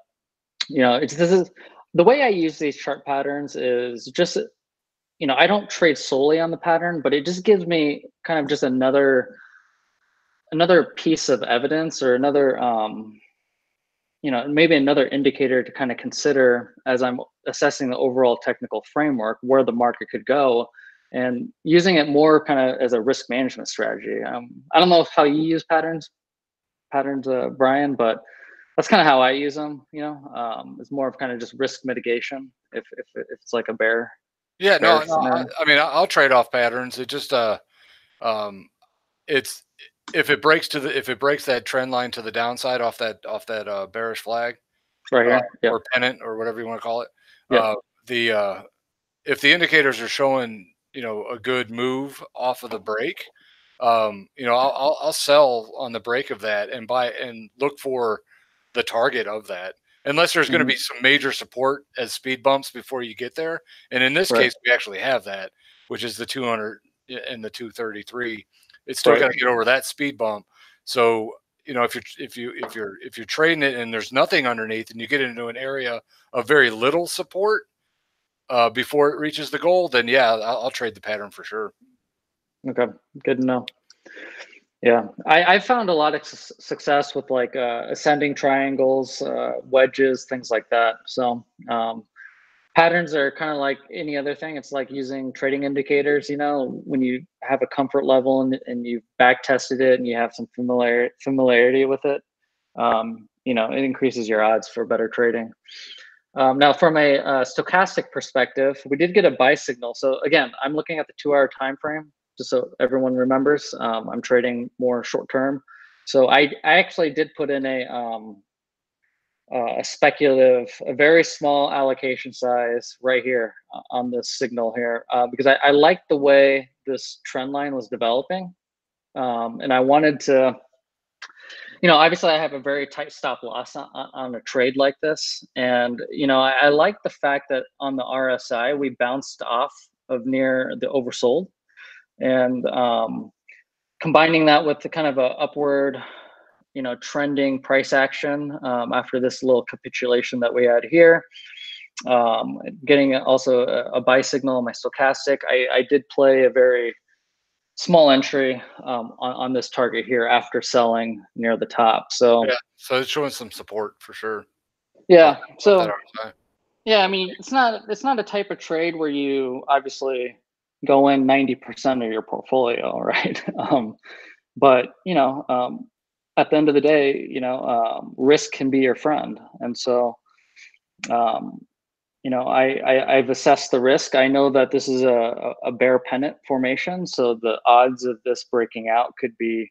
you know, this is the way I use these chart patterns is just, you know, I don't trade solely on the pattern, but it just gives me kind of just another piece of evidence or another you know, maybe another indicator to kind of consider as I'm assessing the overall technical framework where the market could go, and using it more kind of as a risk management strategy. I don't know how you use patterns, Brian, but that's kind of how I use them. You know, it's more of kind of just risk mitigation if it's like a bear. Yeah, no. I mean, I'll trade off patterns. It just it's if it breaks that trend line to the downside off that bearish flag, right here, yep. or pennant or whatever you want to call it. Yep. If the indicators are showing, you know, a good move off of the break, you know, I'll sell on the break of that and buy and look for the target of that, unless there's going to be some major support as speed bumps before you get there. And in this case, we actually have that, which is the 200 and the 233. It's still got to get over that speed bump. So, you know, if you're trading it and there's nothing underneath and you get into an area of very little support before it reaches the goal, then yeah, I'll trade the pattern for sure. Okay, good to know. Yeah, I found a lot of success with like ascending triangles, wedges, things like that. So patterns are kind of like any other thing. It's like using trading indicators. You know, when you have a comfort level and you've back tested it and you have some familiarity with it, you know, it increases your odds for better trading. Now, from a stochastic perspective, we did get a buy signal. So again, I'm looking at the 2-hour time frame, just so everyone remembers. I'm trading more short term. So I actually did put in a speculative, a very small allocation size right here on this signal here, because I liked the way this trend line was developing. And I wanted to, you know, obviously I have a very tight stop loss on a trade like this. And, you know, I like the fact that on the RSI, we bounced off of near the oversold, and combining that with the kind of a upward, you know, trending price action after this little capitulation that we had here, getting also a buy signal on my stochastic. I did play a very small entry on this target here after selling near the top. So yeah, so it's showing some support for sure. Yeah. So yeah, I mean, it's not a type of trade where you obviously go in 90% of your portfolio, right? But you know, at the end of the day, you know, risk can be your friend, and so you know, I've assessed the risk. I know that this is a bear pennant formation, so the odds of this breaking out could be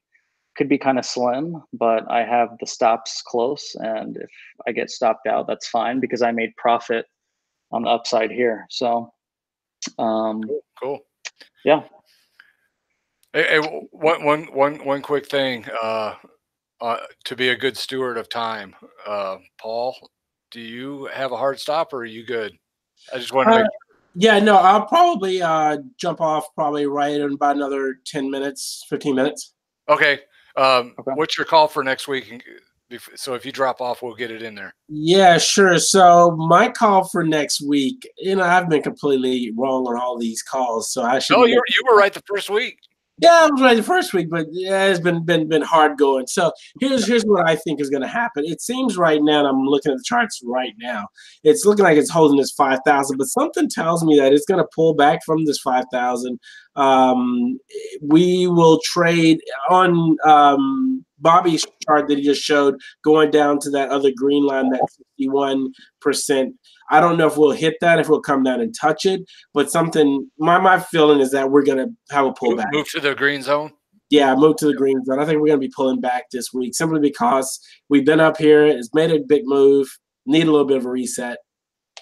kind of slim, but I have the stops close, and if I get stopped out, that's fine because I made profit on the upside here. So cool. Yeah. Hey, one quick thing to be a good steward of time, Paul, do you have a hard stop or are you good? I just wanted to make sure. Yeah, no, I'll probably jump off probably right in about another 10 minutes, 15 minutes. Okay. What's your call for next week? So if you drop off, we'll get it in there. Yeah, sure. So my call for next week, you know, I've been completely wrong on all these calls, so I should. No, you were right the first week. Yeah, I was right the first week, but yeah, it's been hard going. So here's what I think is going to happen. It seems right now, and I'm looking at the charts right now, it's looking like it's holding this 5,000, but something tells me that it's going to pull back from this 5,000. We will trade on Bobby's chart that he just showed, going down to that other green line, that 61%. I don't know if we'll hit that, if we'll come down and touch it, but something, my feeling is that we're going to have a pullback. Move to the green zone? Yeah, move to the green zone. I think we're going to be pulling back this week simply because we've been up here. It's made a big move. Need a little bit of a reset.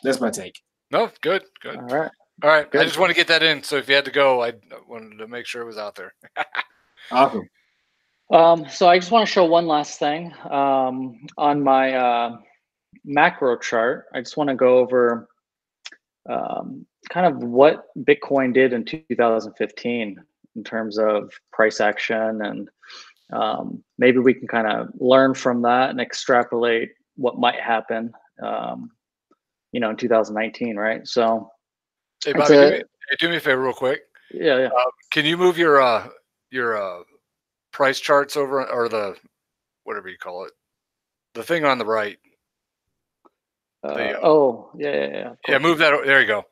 That's my take. No, good. All right. All right. Good. I just want to get that in. So if you had to go, I wanted to make sure it was out there. Awesome. So I just want to show one last thing on my macro chart. I just want to go over kind of what Bitcoin did in 2015 in terms of price action, and maybe we can kind of learn from that and extrapolate what might happen, in 2019, right? So, Hey, Bobby, do me a favor real quick. Yeah. Can you move your price charts over, or the whatever you call it, the thing on the right? Yeah. Yeah, move that. There you go.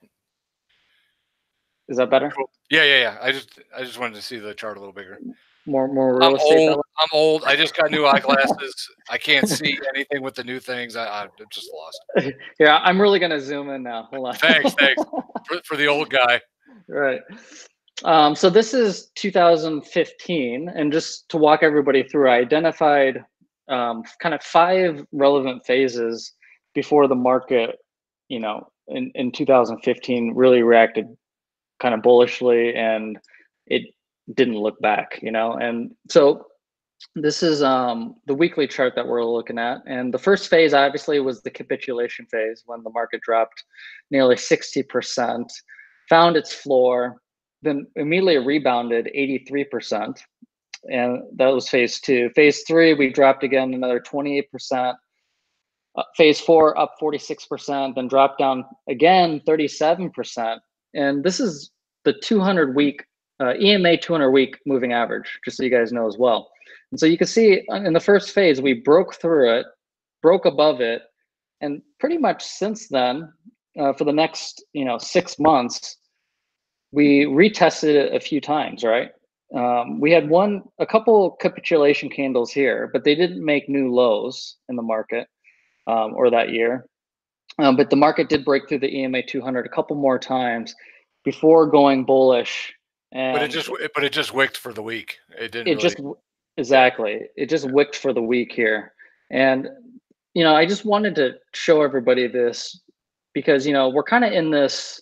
Is that better? Cool. Yeah. I just wanted to see the chart a little bigger. More real estate. I'm old. I just got new eyeglasses. I can't see anything with the new things. I'm just lost. Yeah, I'm really gonna zoom in now. Hold on. Thanks for the old guy. Right. So this is 2015, and just to walk everybody through, I identified kind of 5 relevant phases before the market, in 2015 really reacted kind of bullishly, and it didn't look back, and so this is the weekly chart that we're looking at. And the first phase obviously was the capitulation phase, when the market dropped nearly 60%, found its floor, then immediately rebounded 83%. And that was phase 2. Phase 3, we dropped again another 28%. Phase 4 up 46%, then dropped down again 37%. And this is the 200-week EMA 200-week moving average, just so you guys know as well. And so you can see in the first phase, we broke through it, broke above it, and pretty much since then, for the next 6 months, we retested it a few times, right? We had a couple capitulation candles here, but they didn't make new lows in the market or that year. But the market did break through the EMA 200 a couple more times before going bullish. And but it just wicked for the week. It didn't. Exactly. It just wicked for the week here. And I just wanted to show everybody this because we're kind of in this.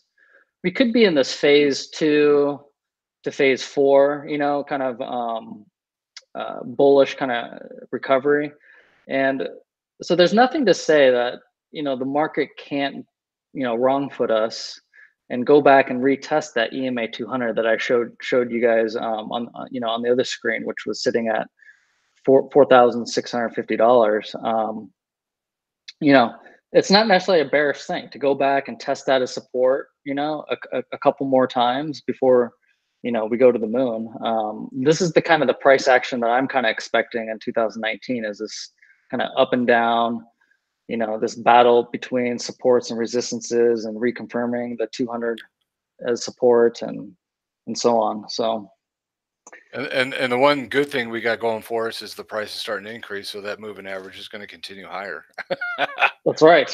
We could be in this phase 2 to phase 4. Kind of bullish kind of recovery. And so there's nothing to say that the market can't wrong foot us and go back and retest that EMA 200 that I showed you guys on the other screen, which was sitting at $4,650. It's not necessarily a bearish thing to go back and test that as support, a couple more times before we go to the moon. This is the kind of the price action that I'm kind of expecting in 2019, is this kind of up and down, this battle between supports and resistances, and reconfirming the 200 as support and so on. So, and the one good thing we got going for us is the price is starting to increase, so that moving average is going to continue higher. That's right.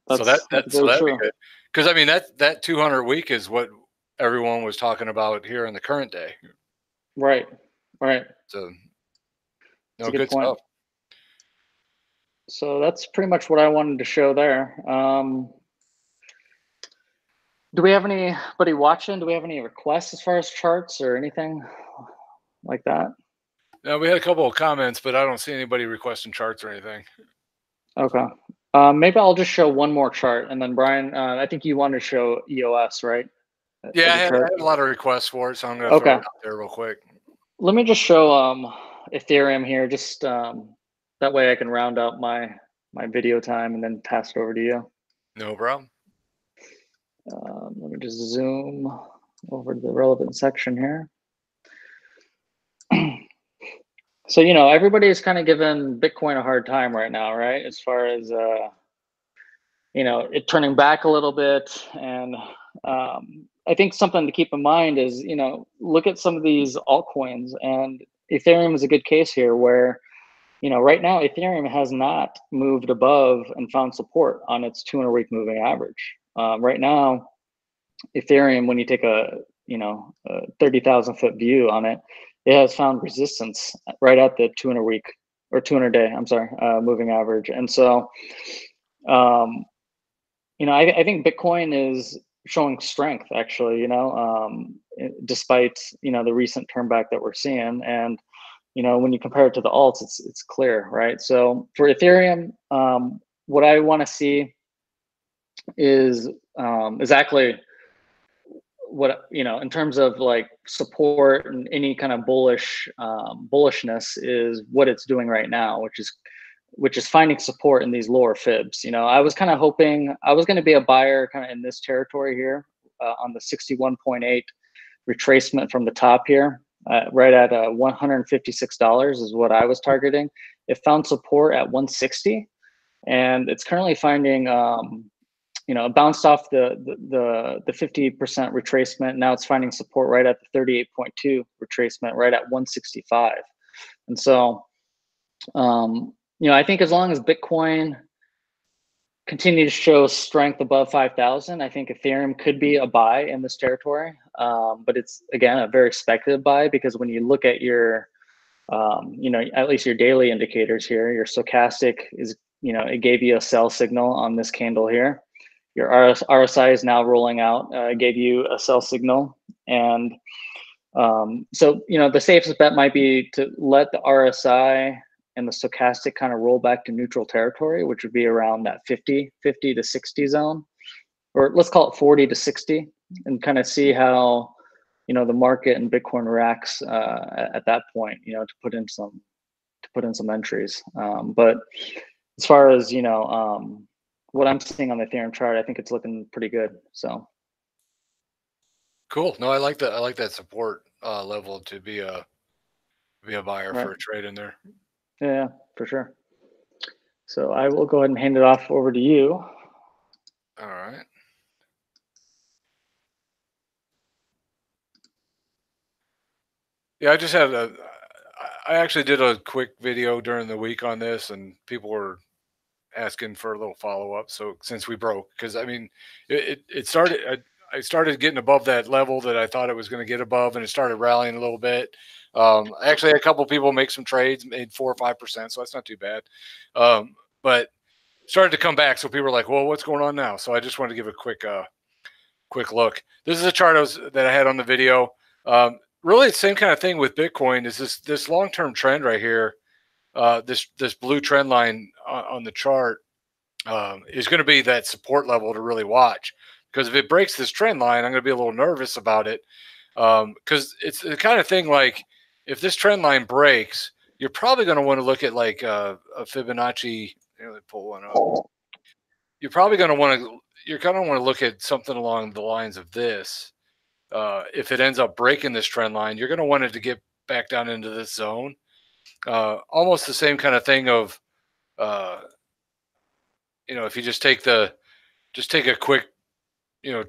So that'd be good. Because I mean that 200 week is what everyone was talking about here in the current day. Right. So good stuff. So that's pretty much what I wanted to show there. Do we have anybody watching? Do we have any requests as far as charts or anything like that? No, we had a couple of comments, but I don't see anybody requesting charts or anything. Okay. Maybe I'll just show one more chart, and then Brian, I think you wanted to show EOS, right? Yeah, I had a lot of requests for it, so I'm going to throw it out there real quick. Let me just show Ethereum here, just that way I can round out my video time and then pass it over to you. No problem. Let me just zoom over to the relevant section here. So, everybody's kind of giving Bitcoin a hard time right now, right? As far as, it turning back a little bit. And I think something to keep in mind is, look at some of these altcoins, and Ethereum is a good case here where, right now Ethereum has not moved above and found support on its 200-week moving average. Right now, Ethereum, when you take a 30,000 foot view on it, it has found resistance right at the 200 week or 200 day, I'm sorry, moving average. And so, I think Bitcoin is showing strength actually, despite, the recent turnback that we're seeing. And, when you compare it to the alts, it's clear, right? So for Ethereum, what I want to see is exactly what, in terms of like support and any kind of bullishness is what it's doing right now, which is finding support in these lower fibs. I was kind of hoping I was going to be a buyer kind of in this territory here on the 61.8 retracement from the top here, right at $156 is what I was targeting. It found support at 160, and it's currently finding it bounced off the 50% retracement. Now it's finding support right at the 38.2 retracement, right at 165. And so, I think as long as Bitcoin continues to show strength above 5,000, I think Ethereum could be a buy in this territory. But it's, again, a very speculative buy, because when you look at your, at least your daily indicators here, your stochastic is, it gave you a sell signal on this candle here. Your RSI is now rolling out, gave you a sell signal. And so, the safest bet might be to let the RSI and the stochastic kind of roll back to neutral territory, which would be around that 50 to 60 zone, or let's call it 40 to 60, and kind of see how, the market and Bitcoin reacts at that point, to put in some entries. But as far as, what I'm seeing on the Ethereum chart, I think it's looking pretty good. So cool. No, I like that. I like that support level to be a buyer right. for a trade in there. Yeah, for sure. So I will go ahead and hand it off over to you. All right. Yeah, I actually did a quick video during the week on this, and people were asking for a little follow up. So since we broke, because I mean, it started. I started getting above that level that I thought it was going to get above, and it started rallying a little bit. I actually had a couple of people make some trades, made 4 or 5%, so that's not too bad. But started to come back, so people were like, "Well, what's going on now?" So I just wanted to give a quick look. This is a chart that I had on the video. Really, the same kind of thing with Bitcoin. Is this long term trend right here? This blue trend line on the chart is going to be that support level to really watch, because if it breaks this trend line, I'm going to be a little nervous about it, because it's the kind of thing like if this trend line breaks, you're probably going to want to look at like a Fibonacci. Let me pull one up. You're probably going to want to look at something along the lines of this. If it ends up breaking this trend line, you're going to want it to get back down into this zone. Almost the same kind of thing of, if you just take a quick,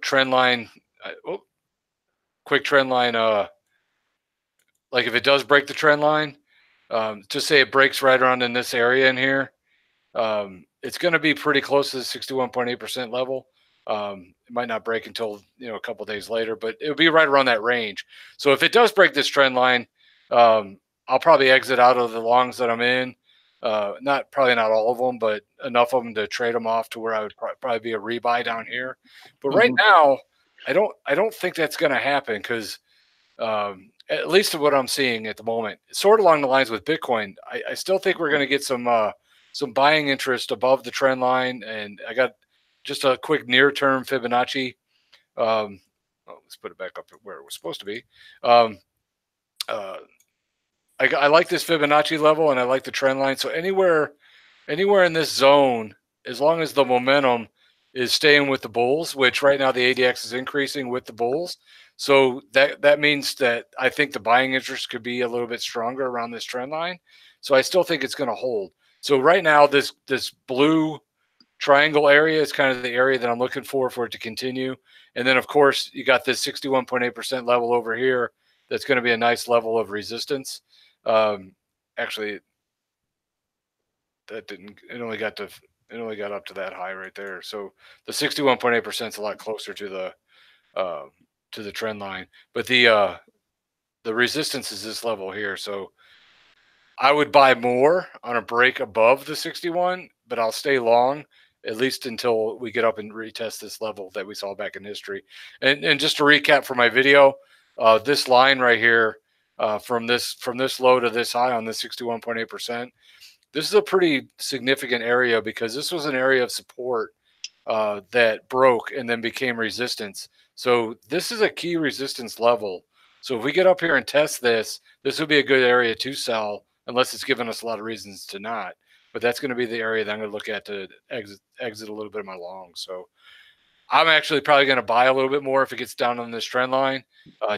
trend line, quick trend line. Like if it does break the trend line, just say it breaks right around in this area in here. It's going to be pretty close to the 61.8% level. It might not break until, a couple days later, but it'll be right around that range. So if it does break this trend line, I'll probably exit out of the longs that I'm in. Probably not all of them, but enough of them to trade them off to where I would probably be a rebuy down here. But right now, I don't think that's going to happen, because at least what I'm seeing at the moment, sort of along the lines with Bitcoin, I still think we're going to get some buying interest above the trend line. And I got just a quick near-term Fibonacci. Let's put it back up where it was supposed to be. I like this Fibonacci level, and I like the trend line. So anywhere in this zone, as long as the momentum is staying with the bulls, which right now the ADX is increasing with the bulls. So that means that I think the buying interest could be a little bit stronger around this trend line. So I still think it's going to hold. So right now, this blue triangle area is kind of the area that I'm looking for it to continue. And then, of course, you got this 61.8% level over here. That's going to be a nice level of resistance. Actually, that didn't. It only got up to that high right there. So the 61.8% is a lot closer to the trend line. But the resistance is this level here. So I would buy more on a break above the 61, but I'll stay long at least until we get up and retest this level that we saw back in history. And just to recap for my video, this line right here, from this low to this high on the 61.8%, this is a pretty significant area because this was an area of support that broke and then became resistance. So this is a key resistance level. So if we get up here and test this, this would be a good area to sell unless it's given us a lot of reasons to not. But that's going to be the area that I'm going to look at to exit a little bit of my long. So I'm actually probably going to buy a little bit more if it gets down on this trend line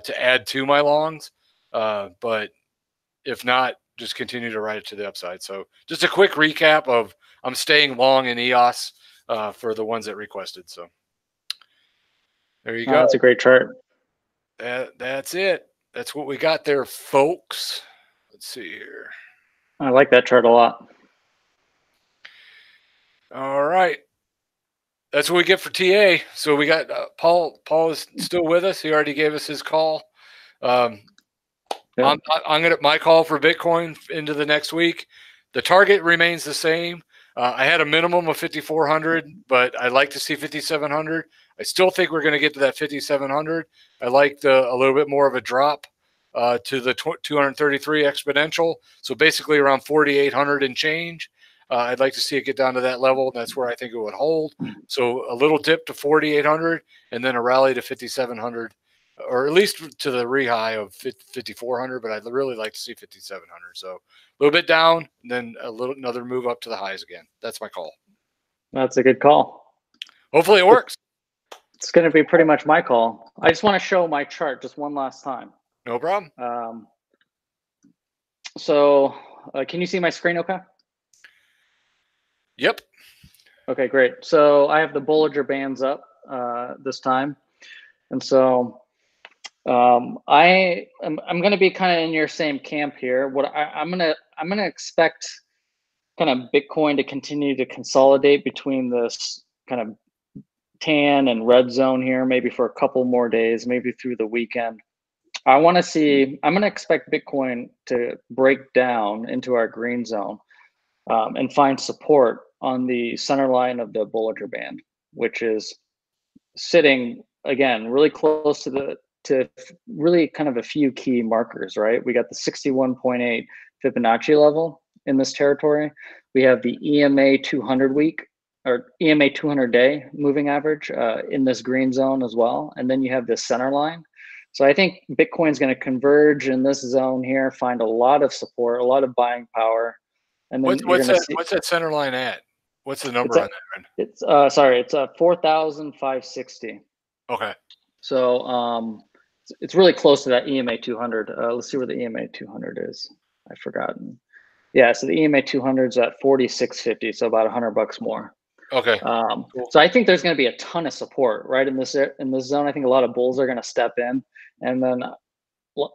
to add to my longs. But if not, just continue to ride it to the upside. So just a quick recap of I'm staying long in EOS for the ones that requested. So there you go. That's a great chart. That's it. That's what we got there, folks. Let's see here. I like that chart a lot. All right. That's what we get for TA. So we got Paul. Paul is still with us. He already gave us his call. I'm gonna my call for Bitcoin into the next week. The target remains the same. I had a minimum of 5,400, but I'd like to see 5,700. I still think we're going to get to that 5,700. I like a little bit more of a drop to the 233 exponential. So basically around 4,800 and change. I'd like to see it get down to that level. That's where I think it would hold. So a little dip to 4,800 and then a rally to 5,700, or at least to the re-high of 5,400. But I'd really like to see 5,700. So a little bit down, and then another move up to the highs again. That's my call. That's a good call. Hopefully it works. It's going to be pretty much my call. I just want to show my chart just one last time. No problem. So can you see my screen okay? Yep. Okay, great. So I have the Bollinger Bands up this time. And so I'm going to be kind of in your same camp here. What I'm going to expect kind of Bitcoin to continue to consolidate between this kind of tan and red zone here, maybe for a couple more days, maybe through the weekend. I'm going to expect Bitcoin to break down into our green zone and find support on the center line of the Bollinger Band, which is sitting again really close to really kind of a few key markers, right? We got the 61.8 Fibonacci level in this territory. We have the EMA 200 week or EMA 200 day moving average in this green zone as well. And then you have this center line. So I think Bitcoin's going to converge in this zone here, find a lot of support, a lot of buying power. And then what's that center line at? What's the number on that? It's it's 4,560. Okay. So it's really close to that EMA 200. Let's see where the EMA 200 is. I've forgotten. Yeah, so the EMA 200 is at 4,650, so about $100 more. Okay. Cool. So I think there's going to be a ton of support right in this zone. I think a lot of bulls are going to step in, and then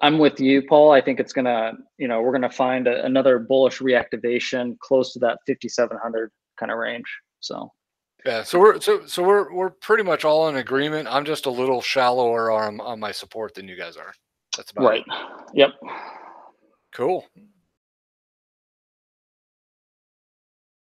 I'm with you, Paul. I think it's going to, we're going to find another bullish reactivation close to that 5,700 kind of range. So. Yeah, so we're pretty much all in agreement. I'm just a little shallower on my support than you guys are. That's about right. it. Yep. Cool.